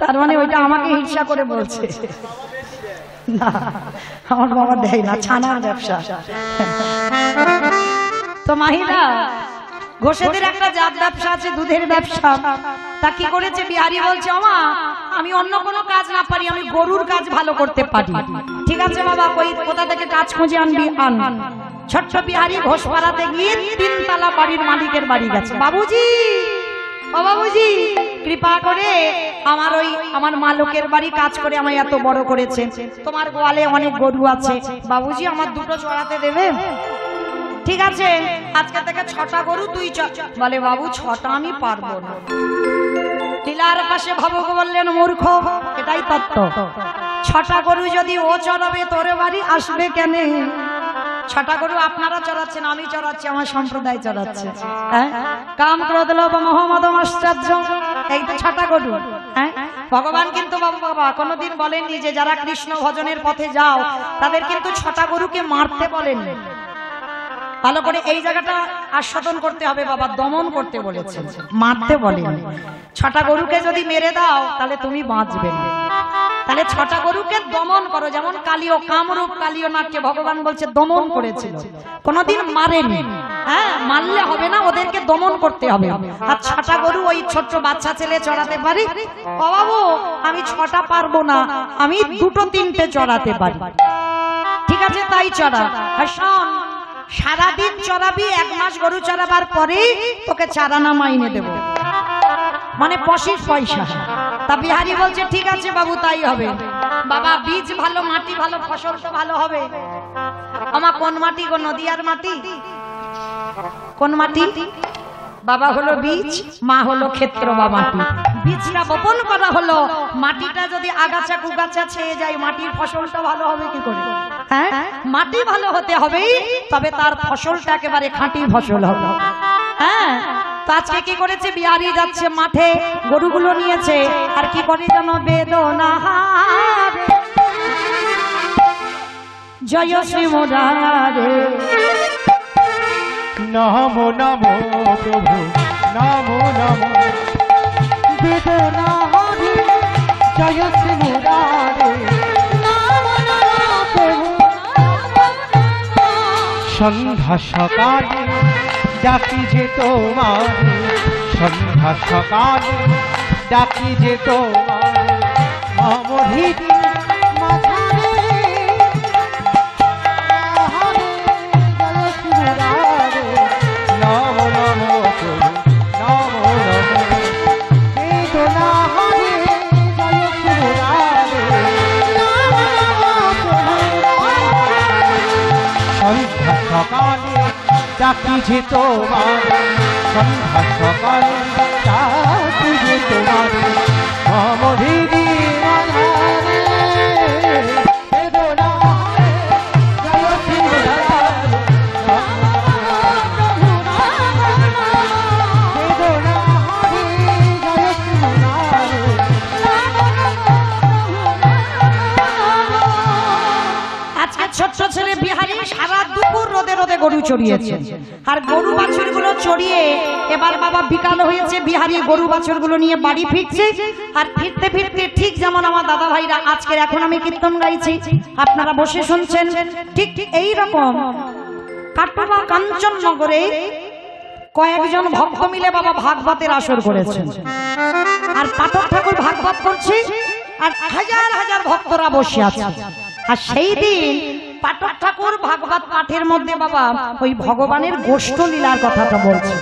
তার মানে ওইটা আমাকে হিংসা করে বলছে না, আমার বাবা দেয় না, ছানার ব্যবসা। তো মাহিরা ঘোষেদের একটা জাত ব্যবসা আছে, দুধের ব্যবসা। তা কি করেছে বিহারি বলছে, আমা আমি অন্য কোনো কাজ না পারি, আমি গরুর কাজ ভালো করতে পারি। ঠিক আছে বাবা, কই কোথা থেকে কাজ খুঁজে আনবি আন। ছোট্ট বিহারি ঘোষপাড়াতে গিয়ে 3 তলা বাড়ির মালিকের বাড়ি গেছে। বাবুজি ও বাবুজি, কৃপা করে আমার মা লোকের বাড়ি কাজ করে আমায় এত বড় করেছে, তোমার গোয়ালে অনেক গরু আছে, বাবুজি আমার দুটো চড়াতে দেবে? ঠিক আছে, আজকে থেকে 6টা গরু 2 বলে বাবু 6টা আমি পারবো না। টিলার পাশে ভাবক বললেন, মূর্খ, এটাই তত্ত্ব। 6টা গরু যদি ও চড়াবে তোরে বাড়ি আসবে কেন? 6টা গরু আপনারা চড়াচ্ছেন, আমি চড়াচ্ছি, আমার সম্প্রদায় চড়াচ্ছে। হ্যাঁ, কাম ক্রোধ লোভ মোহ মদ আশ্চর্য, এই তো 6টা গরু। হ্যাঁ, ভগবান কিন্তু বাবা কোনোদিন বলেননি যে যারা কৃষ্ণ ভজনের পথে যাও তাদের কিন্তু 6টা গরুকে মারতে বলেননি। ভালো করে এই জায়গাটা আস্বাদন করতে হবে, বাবা দমন করতে বলেছেন, মারতে বলেননি। 6টা গরুকে যদি মেরে দাও তাহলে তুমি বাঁচবে না। তাহলে 6টা গরুকে দমন করো, যেমন কালীয় কামরূপ কালীয় নাটকে ভগবান বলছে দমন করেছিল, কোনোদিন মারেনি। হ্যাঁ, মারলে হবে না, ওদেরকে দমন করতে হবে। আর 6টা গরু ওই ছোট্ট বাচ্চা ছেলে চড়াতে পারি? ও বাবু আমি 6টা পারবো না, আমি 2-3টে চড়াতে পারি। ঠিক আছে, তাই চড়া। আর শোন, সারাদিন চড়াবি, 1 মাস গরু চড়াবার পরে তোকে চারানা মাইনে দেব, মানে পশির পয়সা। তা বিহারি বলছে ঠিক আছে বাবু তাই হবে। বাবা বীজ ভালো, মাটি ভালো, ফসল তো ভালো হবে। আমার কোন মাটি গো? নদিয়ার মাটি। কোন মাটি? বাবা হলো বীজ, মা হলো ক্ষেত্র বা মাটি। বীজটা বপন করা হলো, মাটিটা যদি আগাছা কুগাছা ছেয়ে যায় মাটির ফসলটা ভালো হবে কি করে? হ্যাঁ, মাটি ভালো হতে হবে, তবে তার ফসলটা একেবারে খাঁটি ফসল হবে। হ্যাঁ, তো আজকে কি করেছে বিহারি, যাচ্ছে মাঠে, গরুগুলো নিয়েছে, আর কি করে যেন বেদনা জয় শ্রী মোরারে, নমো নমো প্রভু, নমো নমো বেদনা হরি, জয় শ্রী মুরারে, নমো নমো প্রভু। সন্ধ্যা সকালে ডাকি যে তোমার, সন্ধ্যা সকালে ডাকি যে তোমার, আমার হৃদয় মাঝারে সকালে ডাকি যে তোমার, সন্ধ্যা সকালে ডাকি যে তোমার, অমরিদি ছোট্ট ছেলে বিহারি সারা দুপুর রোদে রোদে গরু চড়িয়েছে। আর গরু বাছুর গুলো চড়িয়ে এবার বাবা বিকাল হয়েছে, বিহারি গরু বাছুর গুলো নিয়ে বাড়ি ফিরছে। আর ফিরতে ফিরতে ঠিক যেমন আমার দাদা ভাইরা আজকের এখন আমি কীর্তন গাইছি, আপনারা বসে শুনছেন, ঠিক এই রকম কাটোয়া কাঞ্চননগরে কয়েকজন ভক্ত মিলে বাবা ভাগবতের আসর করেছেন। আর পাঠক ঠাকুর ভাগবত করছে, আর হাজার হাজার ভক্তরা বসে আছে। আর সেই দিন পাঠক ঠাকুর ভাগবত পাঠের মধ্যে বাবা ওই ভগবানের গোষ্ঠ লীলার কথাটা বলছে।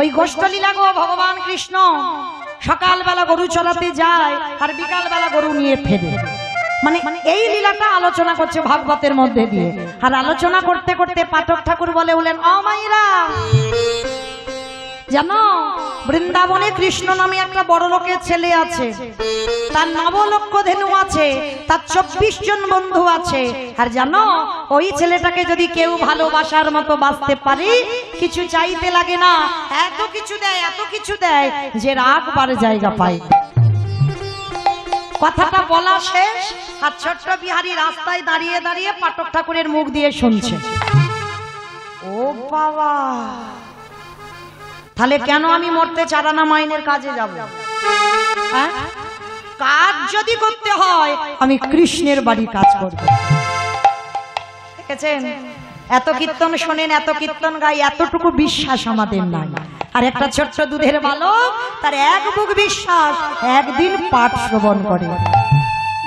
ওই গোষ্ঠ লীলা গো, ভগবান কৃষ্ণ সকালবেলা গরু চড়াতে যায় আর বিকালবেলা গরু নিয়ে ফেরে, মানে এই লীলাটা আলোচনা করছে ভাগবতের মধ্যে দিয়ে। আর আলোচনা করতে করতে পাঠক ঠাকুর বলে উঠলেন, ও মাইরা জানো বৃন্দাবনে কৃষ্ণ নামে একটা বড় লোকের ছেলে আছে, তার 9 লক্ষ ধেনু আছে, তার 24 জন বন্ধু আছে। আর জানো ওই ছেলেটাকে যদি কেউ ভালোবাসার মতো বাঁচতে পারে, কিছু চাইতে লাগে না, এত কিছু দেয়, এত কিছু দেয় যে রাখবার জায়গা পায়। কথাটা বলা শেষ আর ছোট্ট বিহারী রাস্তায় দাঁড়িয়ে দাঁড়িয়ে পাঠক ঠাকুরের মুখ দিয়ে শুনছে। ও বাবা, তাহলে কেন আমি মরতে চারানা মাইনের কাজে যাব? হ্যাঁ, কাজ যদি করতে হয় আমি কৃষ্ণের বাড়ি কাজ করব। দেখেছেন, এত কীর্তন শোনেন, এত কীর্তন গাই, এতটুকু বিশ্বাস আমাদের নাই। আর একটা ছোট্ট দুধের বালক, তার এক বুক বিশ্বাস, একদিন পাঠ শ্রবণ করে।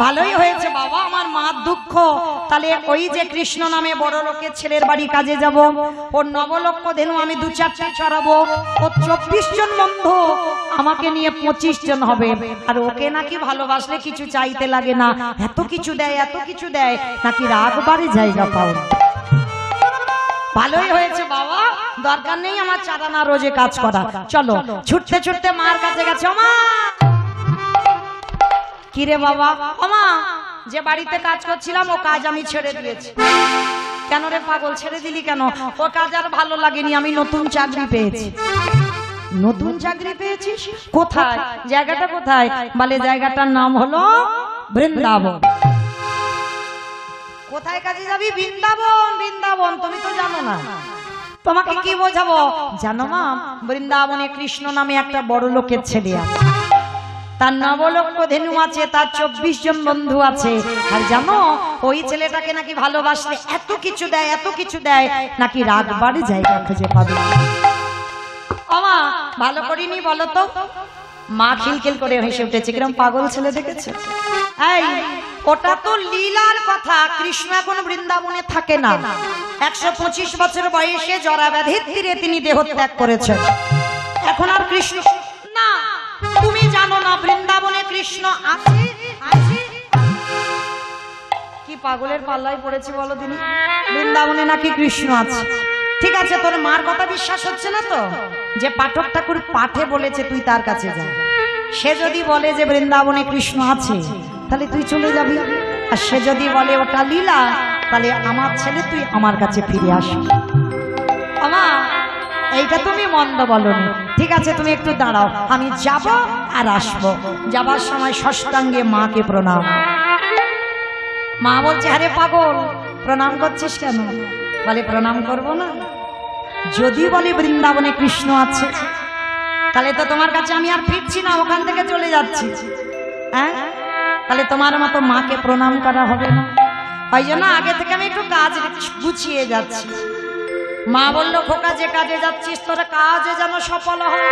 ভালোই হয়েছে বাবা, আমার মার দুঃখ। তাহলে ওই যে কৃষ্ণ নামে বড় লোকের ছেলের বাড়ি কাজে যাব, ওর 9 লক্ষ ধেনু আমি 2-4টা চড়াবো, ওর 24 জন বন্ধু, আমাকে নিয়ে 25 জন হবে। আর ওকে নাকি ভালোবাসলে কিছু চাইতে লাগে না, এত কিছু দেয়, এত কিছু দেয়, নাকি রাগবারে জায়গা পাও। ভালোই হয়েছে বাবা, দরকার নেই আমার চারানা রোজে কাজ করা। চলো, ছুটতে ছুটতে মার কাছে গেছে। মা, কিরে বাবা? মা, যে বাড়িতে কাজ করছিলাম ও কাজ আমি ছেড়ে দিয়েছি। কেন রে পাগল, ছেড়ে দিলি কেন? ও কাজ আর ভালো লাগেনি, আমি নতুন চাকরি পেয়েছি। নতুন চাকরি পেয়েছিস? কোথায়? জায়গাটা কোথায়? বলে জায়গাটার নাম হলো বৃন্দাবন। কোথায় কাজে যাবি? বৃন্দাবন। বৃন্দাবন তুমি তো জানো না, তোমাকে কি বোঝাবো? জানো মা, বৃন্দাবনে কৃষ্ণ নামে একটা বড় লোকের ছেলে আছে, তার 9 লক্ষ ধেনু আছে, তার 24 জন বন্ধু আছে। আর জানো ওই ছেলেটাকে নাকি ভালোবাসলে এত কিছু দেয়, এত কিছু দেয়, নাকি রাগবারে জায়গা খুঁজে পাবে। আমা ভালো করিনি বলো তো? মা খিলখিল করে হেসে উঠেছে, কিরম পাগল ছেলে দেখেছে। এই, ওটা তো লীলার কথা। কৃষ্ণ এখন বৃন্দাবনে থাকে না। 125 বছর বয়সে জরাব্যাধির তীরে তিনি দেহত্যাগ করেছেন। এখন আর কৃষ্ণ না। তুমি জানো না বৃন্দাবনে কৃষ্ণ আছে? আছে। কি পাগলের পাল্লায় পড়েছি বলো দিনি? বৃন্দাবনে নাকি কৃষ্ণ আছে। ঠিক আছে, তোর মার কথা বিশ্বাস হচ্ছে না তো? যে পাঠক ঠাকুর পাঠে বলেছে তুই তার কাছে যা। সে যদি বলে যে বৃন্দাবনে কৃষ্ণ আছে, তাহলে তুই চলে যাবি। আর সে যদি বলে ওটা লীলা, তাহলে আমার ছেলে তুই আমার কাছে ফিরে আসবি। আমা, এইটা তুমি মন্দ বলনি। ঠিক আছে, তুমি একটু দাঁড়াও, আমি যাব আর আসবো। যাবার সময় ষষ্ঠাঙ্গে মাকে প্রণাম। মা বলছে, আরে পাগল, প্রণাম করছিস কেন? বলে প্রণাম করব না? যদি বলে বৃন্দাবনে কৃষ্ণ আছে, তাহলে তো তোমার কাছে আমি আর ফিরছি না, ওখান থেকে চলে যাচ্ছি। হ্যাঁ, তাহলে তোমার মতো মাকে প্রণাম করা হবে না। ওই জন্য আগে থেকে আমি একটু কাজ গুছিয়ে যাচ্ছি। মা বলল, খোকা যে কাজে যাচ্ছিস তোর কাজে যেন সফল হয়।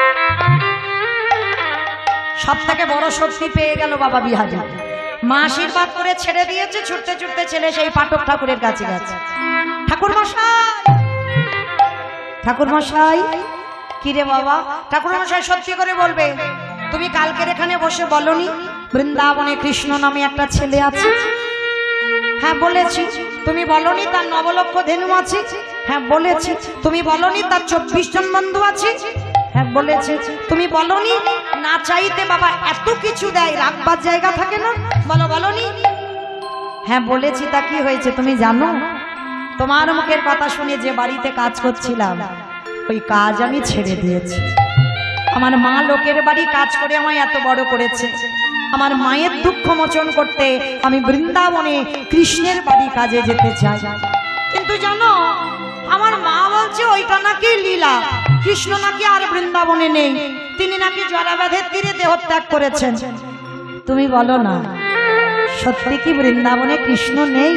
সব থেকে বড় শক্তি পেয়ে গেল বাবা বিহারী। মা আশীর্বাদ করে ছেড়ে দিয়েছে। ছুটতে ছুটতে ছেলে সেই পাঠক ঠাকুরের কাছে গেছে। ঠাকুর মশাই, ঠাকুর মশাই। কিরে বাবা? ঠাকুর মশাই সত্যি করে বলবে, তুমি কালকের এখানে বসে বলনি বৃন্দাবনে কৃষ্ণ নামে একটা ছেলে আছে? হ্যাঁ বলেছি। তুমি বলনি তার 9 লক্ষ ধেনু আছে? হ্যাঁ বলেছি। তুমি বলনি তার 24 জন বন্ধু আছে? হ্যাঁ বলেছি। তুমি বলনি না চাইতে বাবা এত কিছু দেয়, রাখবার জায়গা থাকে না? বলো, বলনি? হ্যাঁ বলেছি। তা কি হয়েছে তুমি জানো? তোমার মুখের কথা শুনে যে বাড়িতে কাজ করছিলাম, ওই কাজ আমি ছেড়ে দিয়েছি। আমার মা লোকের বাড়ি কাজ করে আমায় এত বড় করেছে। আমার মায়ের দুঃখ মোচন করতে আমি বৃন্দাবনে কৃষ্ণের বাড়ি কাজে যেতে চাই। কিন্তু জানো, আমার মা বলছে ওইটা নাকি লীলা, কৃষ্ণ নাকি আর বৃন্দাবনে নেই, তিনি নাকি জরাব্যাধির তীরে দেহত্যাগ করেছেন। তুমি বলো না, সত্যি কি বৃন্দাবনে কৃষ্ণ নেই?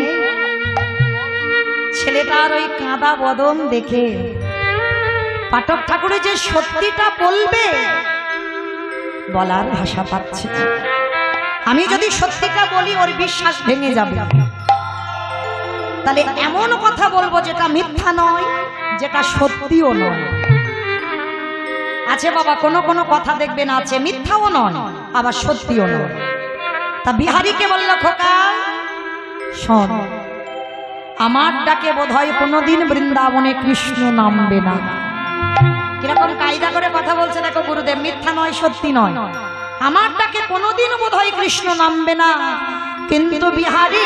ছেলেটার ওই কাঁদা বদন দেখে পাঠক ঠাকুরের যে সত্যিটা বলবে, বলার ভাষা পাচ্ছে না। আমি যদি সত্যিটা বলি ওর বিশ্বাস ভেঙে যাবে। তাহলে এমন কথা বলবো যেটা মিথ্যা নয়, যেটা সত্যিও নয়। আছে বাবা, কোনো কোনো কথা দেখবেন আছে মিথ্যাও নয়, আবার সত্যিও নয়। তা বিহারীকে বলল, খোকা শোন, আমার ডাকে বোধহয় কোনোদিন বৃন্দাবনে কৃষ্ণ নামবে না, কিরকম কায়দা করে কথা বলছে দেখো গুরুদেব, মিথ্যা নয় সত্যি নয়। আমার ডাকে কোনোদিন বোধহয় কৃষ্ণ নামবে না, কিন্তু বিহারী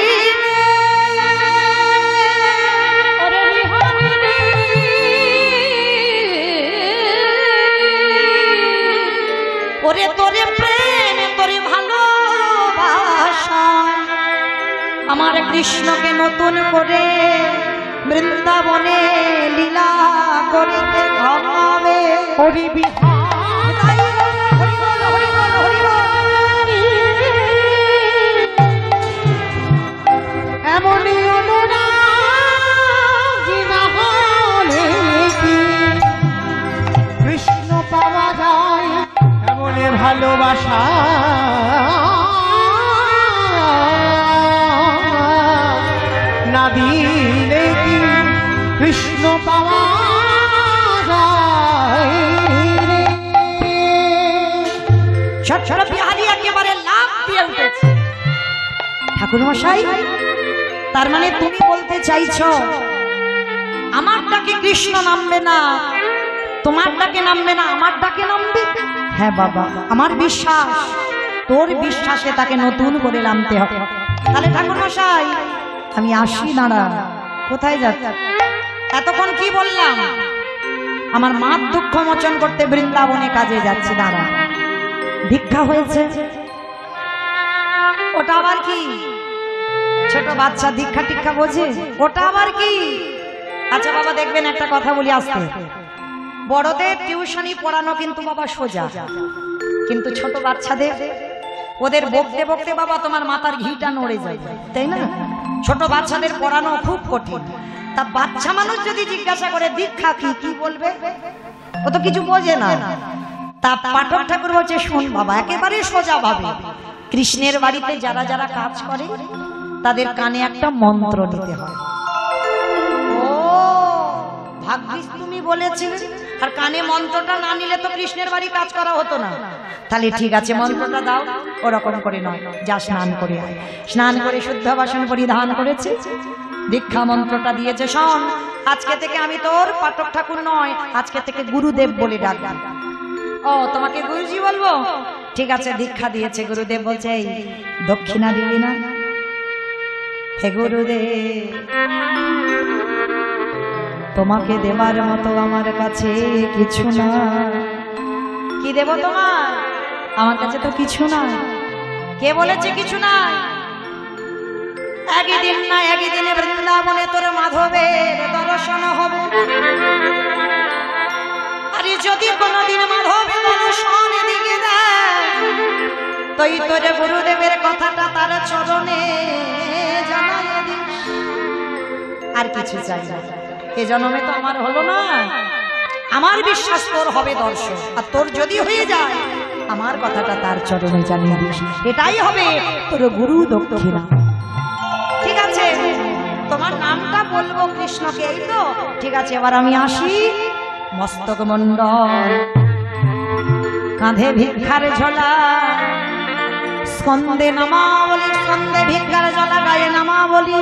ওরে তোরে প্রেম তোরে ভালোবাসা আমার কৃষ্ণকে নতুন করে বৃন্দাবনে লীলা করিতে হবে। হরি বিহার এমনই অনুরাগী না হলে কি কৃষ্ণ পাওয়া যায়, এমনই ভালোবাসা না দিলে কি কৃষ্ণ পাওয়া যায়। ছোট ছোট বিহারি একেবারে লাভ দিয়ে উঠেছে। ঠাকুর মশাই, তার মানে তুমি বলতে চাইছো আমার ডাকে কৃষ্ণ নামবে না, তোমার ডাকে নামবে না, আমার ডাকে নামবে? হ্যাঁ বাবা, আমার বিশ্বাস তোর বিশ্বাসে তাকে নতুন করে নামতে হবে। তাহলে ঠাকুর মশাই আমি আসি। দাঁড়া, কোথায় যাচ্ছি? এতক্ষণ কি বললাম? আমার মার দুঃখ মোচন করতে বৃন্দাবনে কাজে যাচ্ছি। দাঁড়া, ভিক্ষা হয়েছে, ওটা আবার কি? ছোট বাচ্চা দীক্ষা টিক্ষা বোঝে, ওটা আবার কি? আচ্ছা বাবা দেখবেন, একটা কথা বলি আসতে, বড়দের টিউশনি পড়ানো কিন্তু বাবা সোজা, কিন্তু ছোট বাচ্চাদের ওদের বকতে বকতে বাবা তোমার মাথার ঘিটা নড়ে যায়, তাই না? ছোট বাচ্চাদের পড়ানো খুব কঠিন। তা বাচ্চা মানুষ যদি জিজ্ঞাসা করে দীক্ষা কি, কি বলবে? ও তো কিছু বোঝে না। তা পাঠক ঠাকুর বলছে শোন বাবা, একেবারে সোজা ভাবে কৃষ্ণের বাড়িতে যারা যারা কাজ করে তাদের কানে একটা মন্ত্র নিতে হয়। ও ভাগ্যিস তুমি বলেছিলে, আর কানে মন্ত্রটা না নিলে তো কৃষ্ণের বাড়ি কাজ করা হতো না। তাহলে ঠিক আছে, মন্ত্রটা দাও। ওরকম করে নয়, যা স্নান করে আয়। স্নান করে শুদ্ধ বাসন পরিধান করেছে, দীক্ষা মন্ত্রটা দিয়েছে। শোন, আজকে থেকে আমি তোর পাঠক ঠাকুর নয়, আজকে থেকে গুরুদেব বলে ডাকবি। ও তোমাকে গুরুজি বলবো? ঠিক আছে, দীক্ষা দিয়েছে। গুরুদেব বলছে এই দক্ষিণা দিবি না? হে গুরুদেব, তোমাকে দেবার মতো আমার কাছে কিছু না। কি দেব তোমার? আমার কাছে তো কিছু না। কে বলেছে কিছু না? একদিন না একদিনে বৃন্দাবনে তোর মাধবের দর্শন হবে। আরে যদি কোনদিন মাধবের দর্শন দিকে দেয়, তুই তোর গুরুদেবের কথাটা তার চরণে জানাই দিস। আর কিছু চাই না। এ জন্মে তো আমার হলো না, আমার বিশ্বাস তোর হবে দর্শন। আর তোর যদি হয়ে যায়, আমার কথাটা তার চরণে জানিয়ে দিস। এটাই হবে তোর গুরু দক্ষিণা। ঠিক আছে, তোমার নামটা বলবো কৃষ্ণকে, এই তো? ঠিক আছে, এবার আমি আসি। মস্তক মণ্ডল, কাঁধে ভিক্ষার ঝোলা, স্কন্দে নামাবলি, স্কন্দে ভিক্ষার ঝোলা, গায়ে নামাবলি,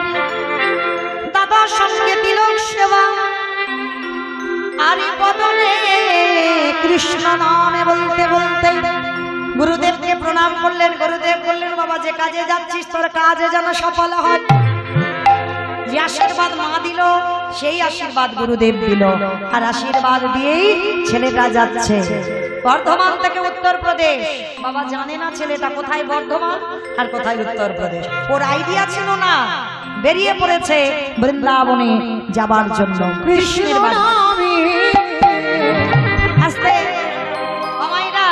দাদার সঙ্গে তিলক সেবা, আর বদনে কৃষ্ণ নামে বলতে বলতে গুরুদেবকে প্রণাম করলেন। গুরুদেব বললেন বাবা, যে কাজে যাচ্ছিস তোর কাজে যেন সফল হয়। যে আশীর্বাদ মা দিল, সেই আশীর্বাদ গুরুদেব দিল, আর আশীর্বাদ দিয়েই ছেলেটা যাচ্ছে বর্ধমান থেকে উত্তরপ্রদেশ। বাবা জানে না ছেলেটা কোথায় বর্ধমান আর কোথায় উত্তরপ্রদেশ, ওর আইডিয়া ছিল না। বেরিয়ে পড়েছে বৃন্দাবনে যাবার জন্য কৃষ্ণের বাড়ি। আস্তে আমাইরা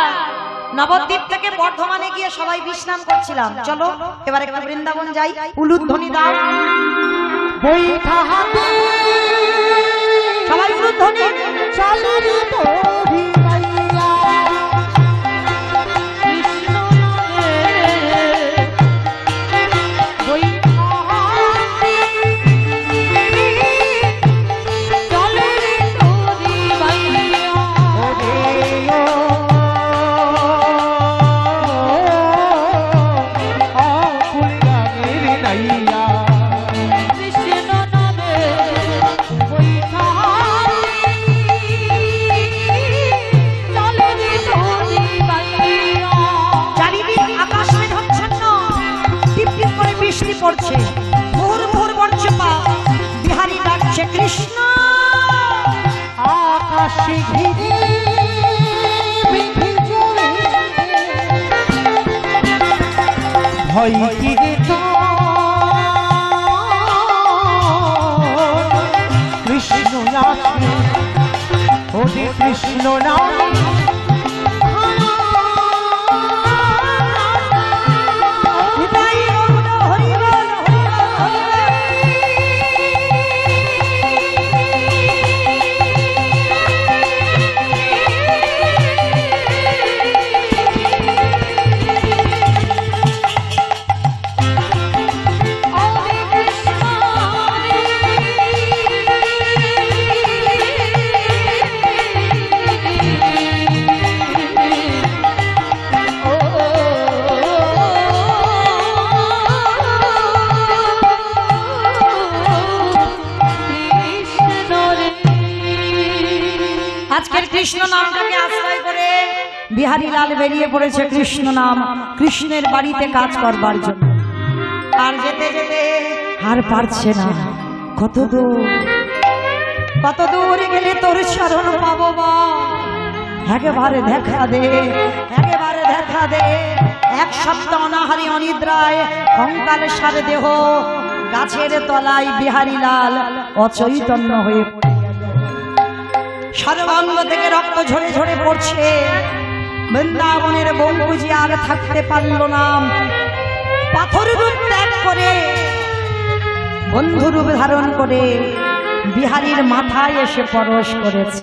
নবদ্বীপ থেকে বর্ধমানে গিয়ে সবাই বিশ্রাম করছিলাম। চলো এবার একটু বৃন্দাবন যাই। উলুধ্বনি দাও সবাই, উলুধ্বনি। ভয় কি রে কৃষ্ণ নামে ওরে কৃষ্ণ নামে আজকের কৃষ্ণ নামটাকে আশ্রয় করে বিহারী লাল বেরিয়ে পড়েছে কৃষ্ণ নাম কৃষ্ণের বাড়িতে কাজ করবার জন্য। আর যেতে যেতে আর পারছে না, কত দূর গেলে তোর শরণ পাবো বা একেবারে দেখা দে, একেবারে দেখা দে। এক সপ্তাহ অনাহারি অনিদ্রায় কঙ্কাল সারে দেহ গাছের তলায় বিহারী লাল অচৈতন্য হয়ে সর্বাঙ্গ থেকে রক্ত ঝরে ঝরে পড়ছে। বৃন্দাবনের বঙ্কুজি আর থাকতে পারল না, পাথর রূপ ত্যাগ করে বন্ধু রূপ ধারণ করে বিহারীর মাথায় এসে পরশ করেছে।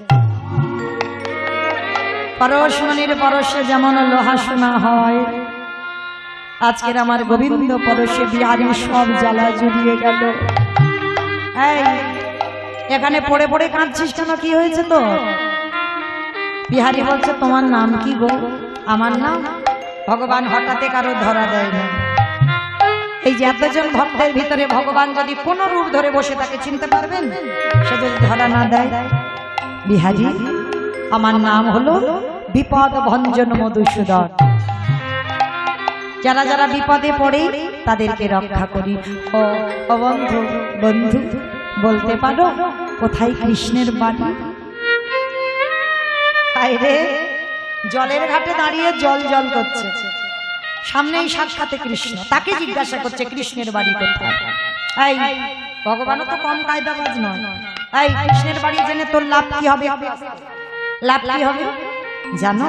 পরশ মনির পরশে যেমন লোহা সোনা হয়, আজকের আমার গোবিন্দ পরশে বিহারীর সব জ্বালা জুড়িয়ে গেল। এই এখানে পড়ে পড়ে কাঁদছিস কেন, কি হয়েছে তো? বিহারী বলছে তোমার নাম কি গো? আমার নাম? ভগবান হঠাৎ কারো ধরা দেয় না। এই যে এতজন ভক্তের ভিতরে ভগবান যদি কোন রূপ ধরে বসে তাকে চিনতে পারবেন? সে যদি ধরা না দেয়। বিহারী আমার নাম হলো বিপদ ভঞ্জন মধুসূদন। যারা যারা বিপদে পড়ে তাদেরকে রক্ষা করি। ও বন্ধু, বন্ধু বলতে পারো কোথায় কৃষ্ণের বাড়ি? রে জলের ঘাটে দাঁড়িয়ে জল জল করছে, সামনেই সাক্ষাতে কৃষ্ণ, তাকে জিজ্ঞাসা করছে কৃষ্ণের বাড়ি কোথায়। এই ভগবানও তো কম কায়দাবাজ নয়। এই কৃষ্ণের বাড়ি জেনে তোর লাভ কি হবে? লাভ কি হবে জানো?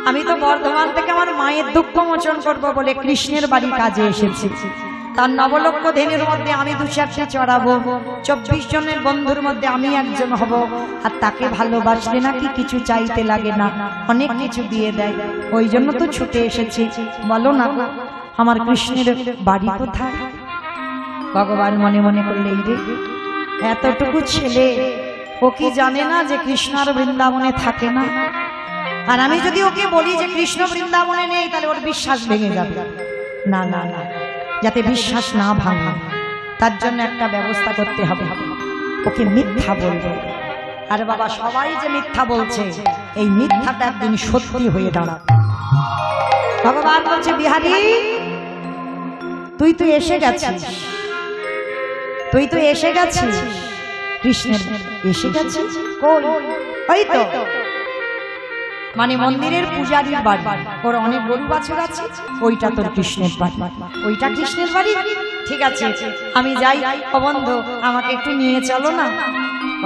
আমি তো বর্ধমান থেকে আমার মায়ের দুঃখ মোচন করবো বলে কৃষ্ণের বাড়ি কাজে এসেছি। তার নবলক্ষ ধেনুর মধ্যে আমি 2-4টা চড়াবো, 24 জনের বন্ধুর মধ্যে আমি একজন হব। আর তাকে ভালোবাসলে নাকি কিছু চাইতে লাগে না, অনেক কিছু দিয়ে দেয়। ওই জন্য তো ছুটে এসেছি। বলো না আমার কৃষ্ণের বাড়ি কোথায়? ভগবান মনে মনে করলে রে এতটুকু ছেলে, ও কি জানে না যে কৃষ্ণ আর বৃন্দাবনে থাকে না? আর আমি যদি ওকে বলি যে কৃষ্ণ বৃন্দাবনে নেই, তাহলে ওর বিশ্বাস ভেঙে যাবে। না না না, যাতে বিশ্বাস না ভাঙে তার জন্য একটা ব্যবস্থা করতে হবে। ওকে মিথ্যা বলবে। আরে বাবা, সবাই যে মিথ্যা বলছে, এই মিথ্যাটা একদিন সত্যি হয়ে দাঁড়াবে। ভগবান বলছে বিহারী তুই তো এসে গেছিস, তুই তো এসে গেছিস। কৃষ্ণের এসে গেছিস কই? ওই তো মানে মন্দিরের পূজারীর বাড়ি, ওর অনেক গরু বাছুর আছে, ওইটা তোর কৃষ্ণের বাড়ি। ওইটা কৃষ্ণের বাড়ি? ঠিক আছে আমি যাই। ও বন্ধু আমাকে একটু নিয়ে চলো না।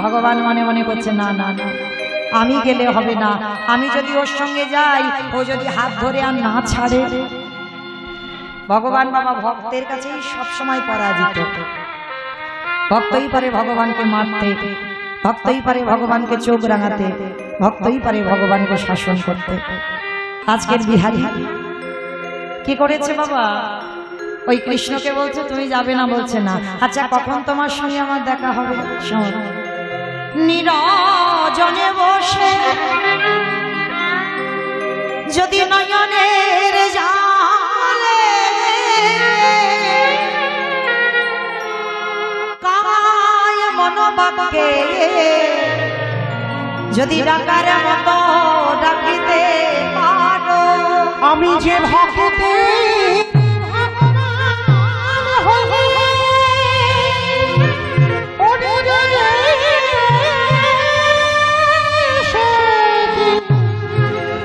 ভগবান মনে মনে করছে না না না, আমি গেলে হবে না। আমি যদি ওর সঙ্গে যাই, ও যদি হাত ধরে আর না ছাড়ে। ভগবান বাবা ভক্তের কাছেই সবসময় পরাজিত। ভক্তই পারে ভগবানকে মারতে, ভক্তই পারে ভগবানকে চোখ রাঙাতে, ভক্তই পারে ভগবানকে শাসন করতে। আজকের বিহারী কি করেছে বাবা? ওই কৃষ্ণকে বলছে তুমি যাবে না, বলছে না। আচ্ছা কখন তোমার সঙ্গে আমার দেখা হবে? শোন, নিরজনে বসে যদি নয়নের জালে কায় মনোবাক্যে যদি ডাকার মতো ডাকিতে পারো, আমি যে ভক্তে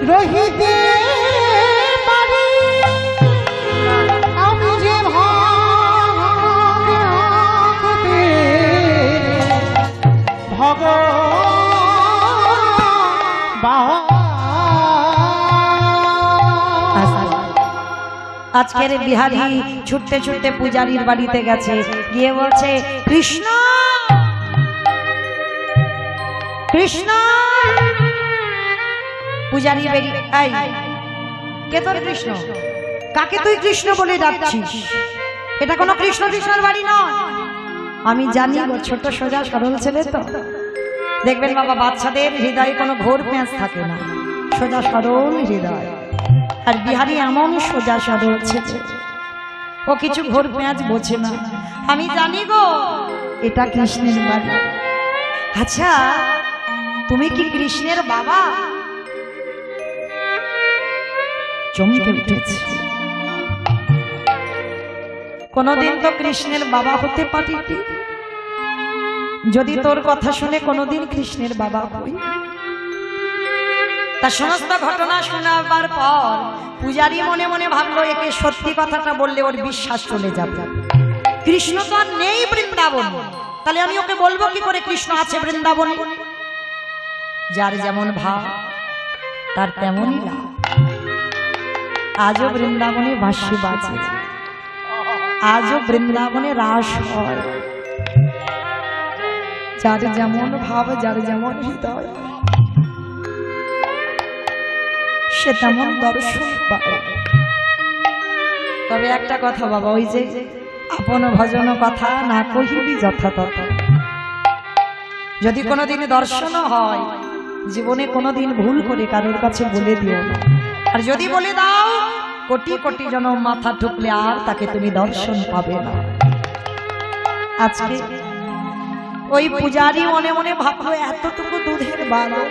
রহিতে পারি, আমি আজকের বিহারী ছুটতে ছুটতে পূজারীর বাড়িতে গেছে, গিয়ে বলছে কৃষ্ণ কৃষ্ণ। পূজারী বেরিয়ে, এই কে তোর কৃষ্ণ? কাকে তুই কৃষ্ণ বলে ডাকছিস? এটা কোনো কৃষ্ণ কৃষ্ণের বাড়ি নয়। আমি জানি ও ছোট সোজা সরল ছেলে তো। দেখবেন বাবা, বাচ্চাদের হৃদয়ে কোনো ঘোর প্যাঁচ থাকে না, সোজা সরল হৃদয়। আর বিহারী এমন সোজা সরল ছেলে, ও কিছু ঘোর পেঁয়াজ বোঝে না। আমি জানি গো এটা কৃষ্ণের বাড়ি। আচ্ছা, তুমি কি কৃষ্ণের বাবা? চমকে উঠেছে। কোনদিন তো কৃষ্ণের বাবা হতে পারিনি, যদি তোর কথা শুনে কোনদিন কৃষ্ণের বাবা হই। তার সমস্ত ঘটনা শোনাবার পর পূজারী মনে মনে ভাবলো, একে সত্যি কথাটা বললে ওর বিশ্বাস চলে যাবে। কৃষ্ণ তো আর নেই বৃন্দাবন, তাহলে আমি ওকে বলবো কি করে কৃষ্ণ আছে বৃন্দাবনে? যার যেমন ভাব তার তেমনই লাভ। আজও বৃন্দাবনে বাঁশি বাজে, আজও বৃন্দাবনে রাস হয়। যার যেমন ভাব, যার যেমন হৃদয়, সে তেমন দর্শন পায়। তবে একটা কথা বাবা, ওই যে আপন ভজন কথা না কহিবি যথাতথা। যদি কোনোদিন দর্শন হয়, জীবনে কোনোদিন ভুল করে কারোর কাছে বলে দিও না। আর যদি বলে দাও, কোটি কোটি জনম মাথা ঠুকলে আর তাকে তুমি দর্শন পাবে না। আজকে ওই পূজারী মনে মনে ভাবলো, এতটুকু দুধের বালক,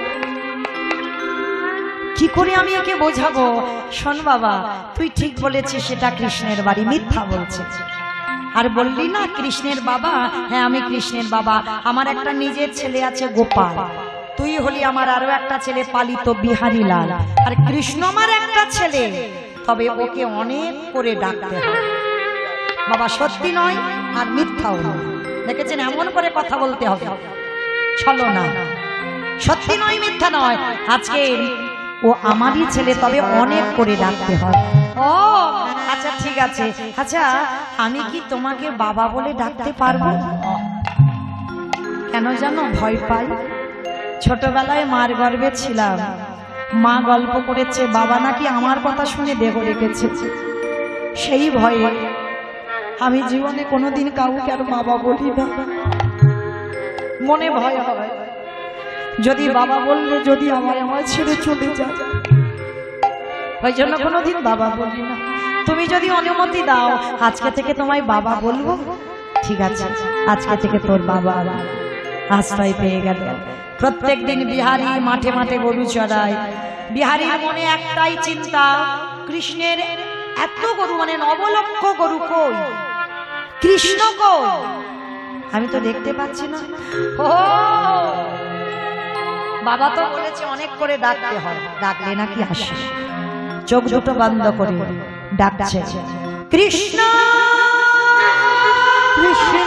কি করে আমি একে বোঝাবো? শোন বাবা, তুই ঠিক বলেছিস, সেটা কৃষ্ণের বাড়ি, মিথ্যা বলছে। আর বললি না কৃষ্ণের বাবা? হ্যাঁ, আমি কৃষ্ণের বাবা। আমার একটা নিজের ছেলে আছে গোপাল, তুই হলি আমার আরো একটা ছেলে পালিত বিহারী লাল। আর কৃষ্ণ আমার একটা ছেলে, তবে ওকে অনেক করে ডাকতে হয় বাবা। সত্যি নয় আর মিথ্যাও নয়, দেখেছেন? এমন করে কথা বলতে হবে, চলো না। সত্যি নয়, মিথ্যা নয়। আজকে ও আমারই ছেলে, তবে অনেক করে ডাকতে হয়। ও আচ্ছা, ঠিক আছে। আচ্ছা, আমি কি তোমাকে বাবা বলে ডাকতে পারবো? কেন জানো ভয় পাই? ছোটবেলায় মার গর্ভে ছিলাম, মা গল্প করেছে বাবা নাকি আমার কথা শুনে দেহ রেখেছে। সেই ভয়ে আমি জীবনে কোনোদিন কাউকে আর বাবা বলি না। মনে ভয় হয়, যদি বাবা বললে যদি আমার ছেড়ে চলে যায়, ওই জন্য কোনোদিন বাবা বলি না। তুমি যদি অনুমতি দাও, আজকে থেকে তোমায় বাবা বলবো। ঠিক আছে, আজকে থেকে তোর বাবা আশ্রয় পেয়ে গেল। প্রত্যেক দিন বিহারী মাঠে মাঠে গরু চড়ায়। বিহারীর মনে একটাই চিন্তা, কৃষ্ণের এত গরু, মানে 9 লক্ষ গরু কই, কৃষ্ণ কই? আমি তো দেখতে পাচ্ছি না। ও বাবা তো বলেছে অনেক করে ডাকতে হয়, ডাকলে নাকি আসে। চোখ দুটো বন্ধ করে ডাকছে, কৃষ্ণ কৃষ্ণ।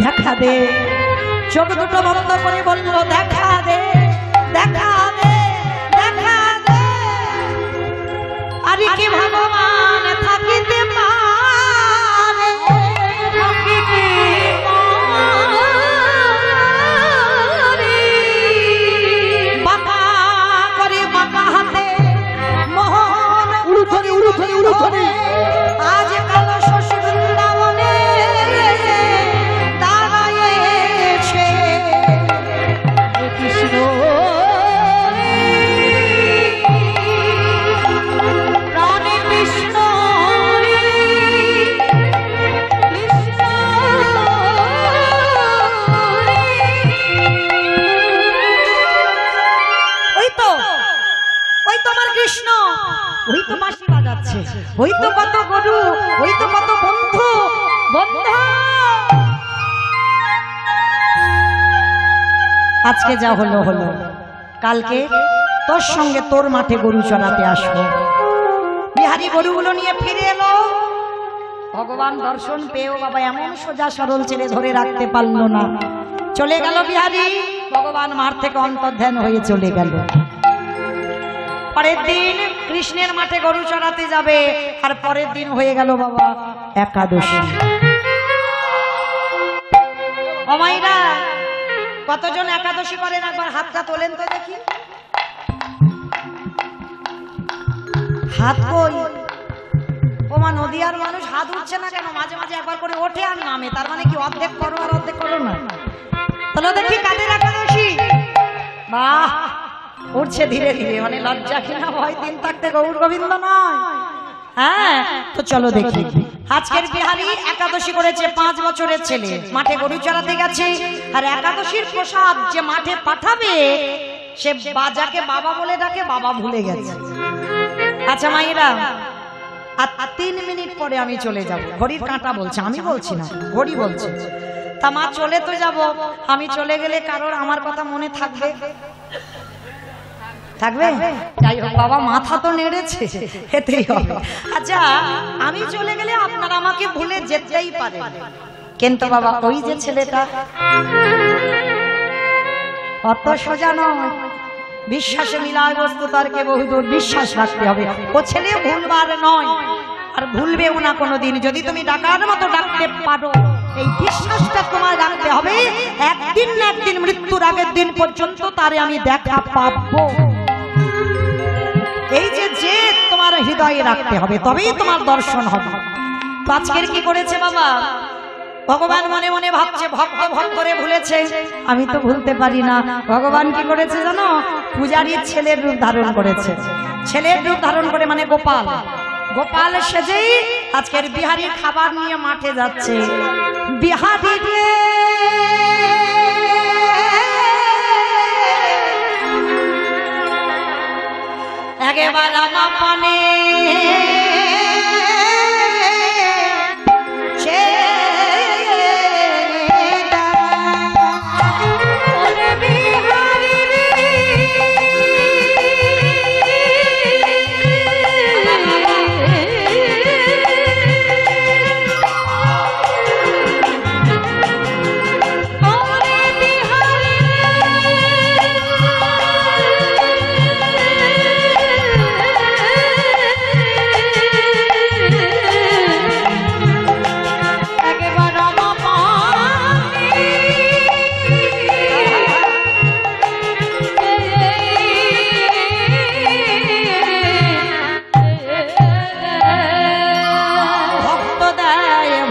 দেখা দে। চোখ দুটো বন্ধ করে বলল, দেখা দে, দেখা দে, দেখা দে। আরে কি ভগবান থাকিতে পারে, থাকিতে পারে। বাঁকা করে বাঁকা হাতে মোহন উড়ুধরে উড়ুধরে উড়ুধরে আজ কালো শ্বশুর বৃন্দাবনে কৃষ্ণ। প্রাণে কৃষ্ণ, কৃষ্ণ। ওই তো আমার কৃষ্ণ। ডাকছে, ওই তো কত গরু, ওই তো কত বন্ধু, বন্ধু আজকে যা হলো হলো, কালকে তোর সঙ্গে তোর মাঠে গরু চড়াতে আসবো। বিহারি গরুগুলো নিয়ে ফিরে এলো। ভগবান দর্শন পেয়েও বাবা এমন সোজা সরল ছেড়ে ধরে রাখতে পারলো না, চলে গেল বিহারি। ভগবান মাঠ থেকে অন্তর্ধান হয়ে চলে গেল। পরের দিন কৃষ্ণের মাঠে গরু চড়াতে যাবে, আর পরের দিন হয়ে গেল বাবা একাদশী। ও মাইরা, কতজন একাদশী করেন একবার হাতটা তোলেন তো দেখি। হাত কই? ও মা, নদীয়ার মানুষ হাত উঠছে না কেন? মাঝে মাঝে একবার করে ওঠে আর নামে, তার মানে কি অর্ধেক করো আর অর্ধেক করো না? তাহলে দেখি কাদের একাদশী। বাহ, উঠছে ধীরে ধীরে, মানে লজ্জা কিনা ভয় দিন থাকতে গৌর গোবিন্দ নয়। হ্যাঁ, তো চলো দেখি। আজকের বিহারি একাদশী করেছে, 5 বছরের ছেলে মাঠে গরু চড়াতে গেছে, আর একাদশীর প্রসাদ যে মাঠে পাঠাবে সে বাজাকে বাবা বলে ডাকে, বাবা ভুলে গেছে। আচ্ছা মাইরা, আর 3 মিনিট পরে আমি চলে যাব। ঘড়ির কাঁটা বলছে, আমি বলছি না, ঘড়ি বলছে। তা মা চলে তো যাব, আমি চলে গেলে কারোর আমার কথা মনে থাকবে? থাকবে? যাই হোক বাবা, মাথা তো নেড়েছে, এতেই হবে। আচ্ছা, আমি চলে গেলে আপনারা আমাকে ভুলে যেতেই পারে, কিন্তু বাবা ওই যে ছেলেটা অত সোজা নয়। বিশ্বাসে মিলায় বস্তু তারকে বহুদূর, বিশ্বাস রাখতে হবে। ও ছেলে ভুলবার নয়, আর ভুলবেও না কোনোদিন। যদি তুমি ডাকার মতো ডাকতে পারো, এই বিশ্বাসটা তোমার রাখতে হবে। একদিন না একদিন, মৃত্যুর আগের দিন পর্যন্ত তারে আমি দেখা পাবো। এই যে জেদ তোমার হৃদয়ে রাখতে হবে, তবেই তোমার দর্শন হবে। তো আজকের কি করেছে বাবা? ভগবান মনে মনে ভাবছে, ভক্ত ভক্ত করে ভুলেছে, আমি তো ভুলতে পারি না। ভগবান কি করেছে জানো? পূজারীর ছেলের রূপ ধারণ করেছে। ছেলের রূপ ধারণ করে মানে গোপাল, গোপাল সেজেই আজকের বিহারীর খাবার নিয়ে মাঠে যাচ্ছে। বিহারী রে একেবার আমার পানে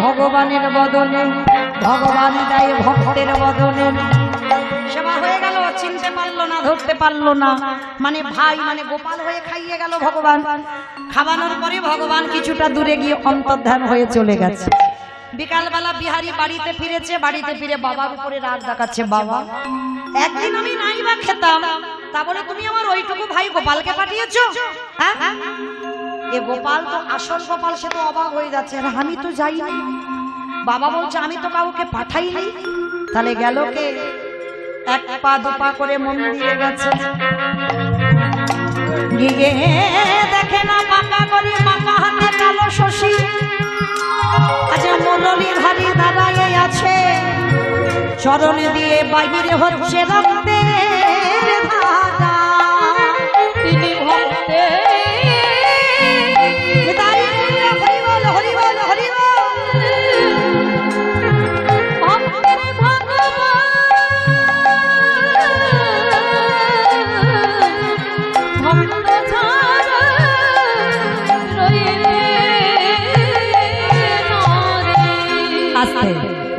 ভগবানের বদনে, ভগবান দেয় ভক্তের বদনে। সেবা হয়ে গেল, চিনতে পারলো না, ধরতে পারলো না, মানে ভাই মানে গোপাল হয়ে খাইয়ে গেল ভগবান। খাওয়ানোর পরে ভগবান কিছুটা দূরে গিয়ে অন্তর্ধান হয়ে চলে গেছে। বিকালবেলা বিহারী বাড়িতে ফিরেছে, বাড়িতে ফিরে বাবার উপরে রাগ দেখাচ্ছে। বাবা, একদিন আমি নাই বা খেতাম, তা বলে তুমি আমার ওইটুকু ভাই গোপালকে পাঠিয়েছো? হ্যাঁ, এ গোপাল তো আসল গোপাল। সে তো অবাক হয়ে যাচ্ছে, আমি তো যাই। বাবা বলছে আমি তো কাউকে পাঠাইনি। তাহলে গেল কে? 1 পা 2 পা করে মন্দিরে গেছে, গিয়ে দেখে না পাকা করে মাকা হাতে কালো শশী, আজ মুরলী ধারী দাঁড়ায় আছে, চরণে দিয়ে বাহিরে হচ্ছে রক্তের ধারা। তিনি ভক্তে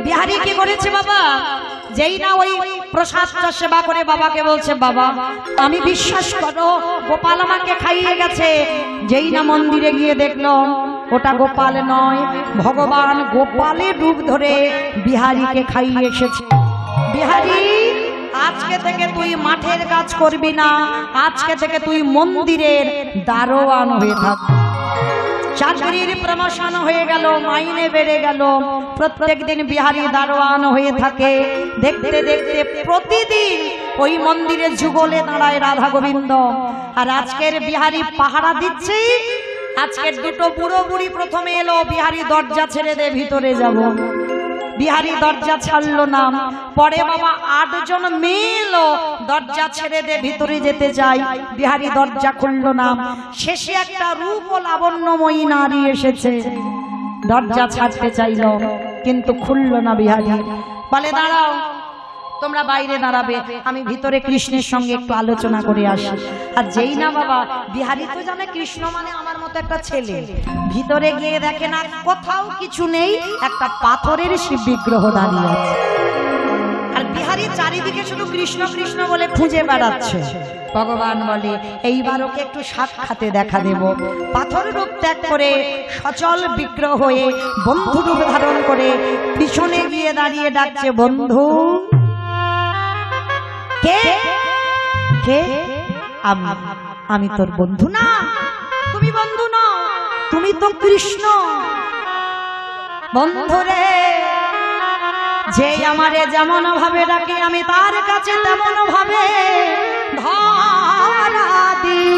বিহারী কি করেছে বাবা? যেই না ওই প্রসাদটা সেবা করে বাবাকে বলছে, বাবা আমি বিশ্বাস করো গোপাল আমাকে খাইয়ে গেছে। যেই না মন্দিরে গিয়ে দেখলো ওটা গোপাল নয়, ভগবান গোপালের রূপ ধরে বিহারীকে খাইয়ে এসেছে। বিহারী, আজকে থেকে তুই মাঠের কাজ করবি না, আজকে থেকে তুই মন্দিরের দারোয়ান হয়ে থাকবি। চাকরির প্রমোশন হয়ে গেল, মাইনে বেড়ে গেল, প্রত্যেকদিন বিহারি দারোয়ান হয়ে থাকে। দেখতে দেখতে প্রতিদিন ওই মন্দিরে যুগলে দাঁড়ায় রাধা গোবিন্দ। আর আজকের বিহারি পাহারা দিচ্ছে। আজকের দুটো বুড়ো বুড়ি প্রথমে এলো, বিহারি দরজা ছেড়ে দে ভিতরে যাব। বিহারি দরজা ছাড়লো না। পরে বাবা 8 জন মেয়ে এলো, দরজা ছেড়ে দে ভিতরে যেতে চাই, বিহারি দরজা খুললো না। শেষে একটা রূপ ও লাবণ্যময়ী নারী এসেছে, দরজা ছাড়তে চাইলো কিন্তু খুললো না বিহারি। বলে দাঁড়াও, তোমরা বাইরে দাঁড়াবে, আমি ভিতরে কৃষ্ণের সঙ্গে একটু আলোচনা করে আসি। আর যেই না বাবা, বিহারি তো জানে কৃষ্ণ মানে আমার মতো একটা ছেলে। ভিতরে গিয়ে দেখে না কোথাও কিছু নেই, একটা পাথরের শিব বিগ্রহ দাঁড়িয়ে আছে। আর বিহারি চারিদিকে শুধু কৃষ্ণ কৃষ্ণ বলে খুঁজে বেড়াচ্ছে। ভগবান বলে এইবার ওকে একটু সাক্ষাতে দেখা দেব। পাথর রূপ ত্যাগ করে সচল বিগ্রহ হয়ে বন্ধু রূপ ধারণ করে পিছনে গিয়ে দাঁড়িয়ে ডাকছে, বন্ধু। কে কে? আমি তোর বন্ধু না। তুমি বন্ধু না, তুমি তো কৃষ্ণ। বন্ধুরে, যে আমারে যেমন ভাবে ডাকে আমি তার কাছে তেমন ভাবে ধরা দিই।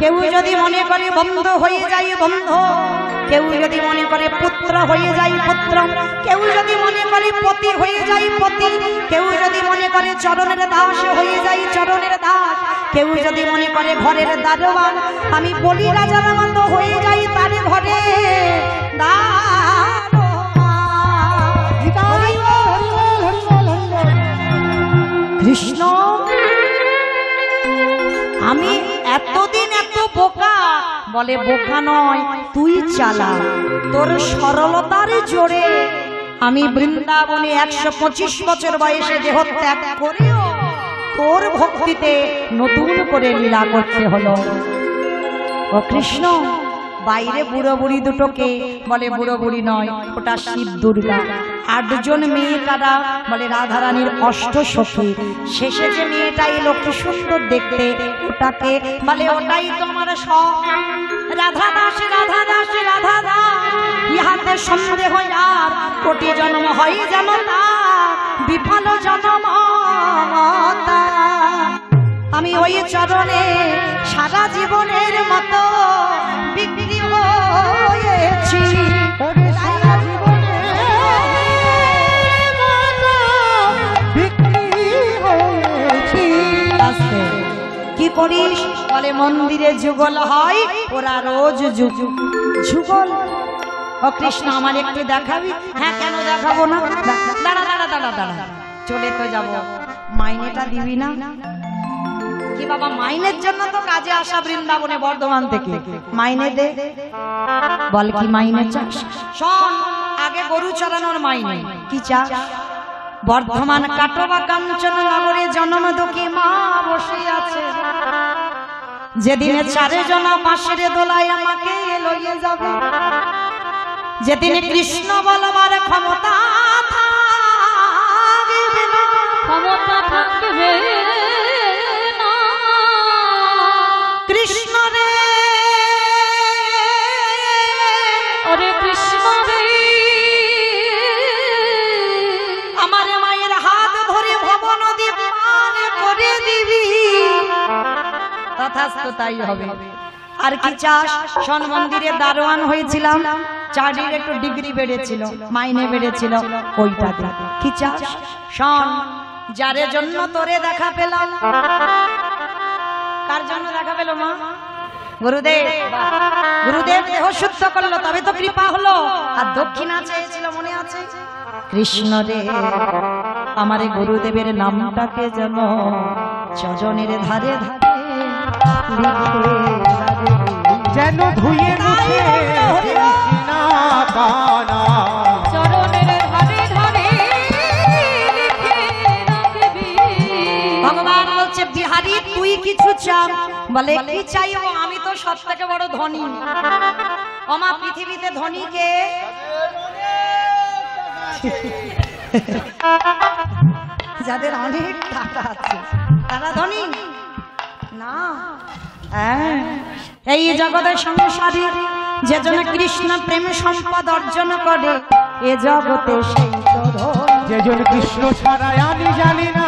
কেউ যদি মনে করে বন্ধু হয়ে যাই বন্ধু, কেউ যদি মনে করে পুত্র হয়ে যাই পুত্র, কেউ যদি মনে করে পতি হয়ে যাই পতি, কেউ যদি মনে করে চরণের দাস হয়ে যাই চরণের দাস, কেউ যদি মনে করে ঘরের দারোয়ান, আমি বলি রাজার মতো হয়ে যাই তার ঘরে কৃষ্ণ। আমি এতদিন এত বোকা, বলে বোকা নয়, তুই চালা। তোর সরলতার জোরে আমি বৃন্দাবনে 125 বছর বয়সে দেহত্যাগ করেও তোর ভক্তিতে নতুন করে লীলা করতে হলো। ও কৃষ্ণ, বাইরে বুড়ো বুড়ি দুটোকে বলে বুড়ো বুড়ি নয়, ওটা শিব দুর্গা। 8 জন মেয়ে কারা? বলে রাধারানীর অষ্টসখী। শেষে যে মেয়েটা এলো কি সুন্দর দেখতে, ওটাকে বলে ওটাই তোমার সব। রাধা দাস রাধা দাস রাধা দাস, ইহাতে সন্দেহ আর কোটি জন্ম হয় যেন তার বিফল জন্ম। আমি ওই চরণে সারা জীবনের মতো বিক্রি হয়েছি। কি করিস? বলে মন্দিরে যুগল হয়, ওরা রোজ যুগল। ও কৃষ্ণ, আমার একটু দেখাবি? হ্যাঁ, কেন দেখাবো না? দাঁড়া দাঁড়া দাঁড়া দাঁড়া, চলে তো যাবো, মাইনেটা দিবি না? কি বাবা, মাইনের জন্য তো কাজে আসা বৃন্দাবনে বর্ধমান থেকে, মাইনে দে। বল কি মাইনে চাস? শোন, আগে গরু চড়ানোর মাইনে। কি চাস? বর্ধমান কাটোয়া কাঞ্চন নগরে জন্ম দুঃখী মা বসে আছে, যেদিনে 4 জনা বাঁশের দোলায় আমাকে লইয়ে যাবে, যেদিনে কৃষ্ণ বলবার ক্ষমতা থাকবে না। কৃষ্ণ রে, ওরে কৃষ্ণ রে, আমার মায়ের হাত ধরে ভব নদী পার করে দিবি। তথাস্তু তাই হবে। আর কি চাস? শোন, মন্দিরে দারোয়ান হয়েছিলাম, চাকরির একটু ডিগ্রি বেড়েছিল, মাইনে বেড়েছিল, ওইটা দে। কি চাস? শোন, যারে জন্য তোরে দেখা পেলাম। কার জন্য দেখা পেল মা? গুরুদেব। গুরুদেব দেহ শুদ্ধ করলো, তবে তো কৃপা হলো। আর দক্ষিণা চেয়েছিল, মনে আছে? কৃষ্ণ রে, আমারে গুরুদেবের নামটাকে যেন চরণের ধারে ধারে লিখে যেন ধুয়ে মুছে কৃষ্ণা কানা, চরণের ধারে ধারে লিখে রাখবি। ভগবান বলছে, বিহারি তুই কিছু চাও? বলে কি চাইবো? আমি তো সব থেকে বড় ধনী। ওমা, পৃথিবীতে ধনী কে? যাদের অনেক টাকা আছে তারা ধনী না। হ্যাঁ, এই জগতের সংসারী যে জন কৃষ্ণ প্রেম সম্পদ অর্জন করে এ জগতে সেই তো ধন্য। যেজন কৃষ্ণ ছাড়া আমি জানি না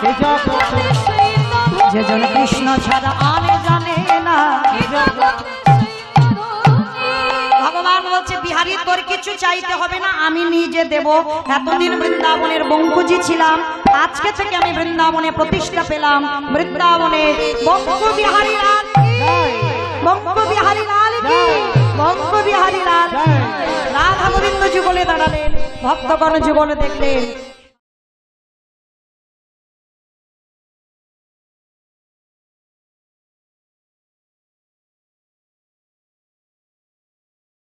এ জগতে যে জন কৃষ্ণ ছাড়া আর জানে না এ জগতে ভগবান বলছে বিহারী তোর কিছু চাইতে হবে না, আমি নিজে দেব। এতদিন বৃন্দাবনের বঙ্কুজি ছিলাম, আজকে থেকে আমি বৃন্দাবনে প্রতিষ্ঠা পেলাম। বৃন্দাবনে বঙ্কু বিহারী লাল কি, বঙ্কু বিহারী লাল কি, বঙ্কু বিহারী লাল। রাধা গোবিন্দ যুগলে দাঁড়ালেন, ভক্তগণ যুগলে দেখলেন,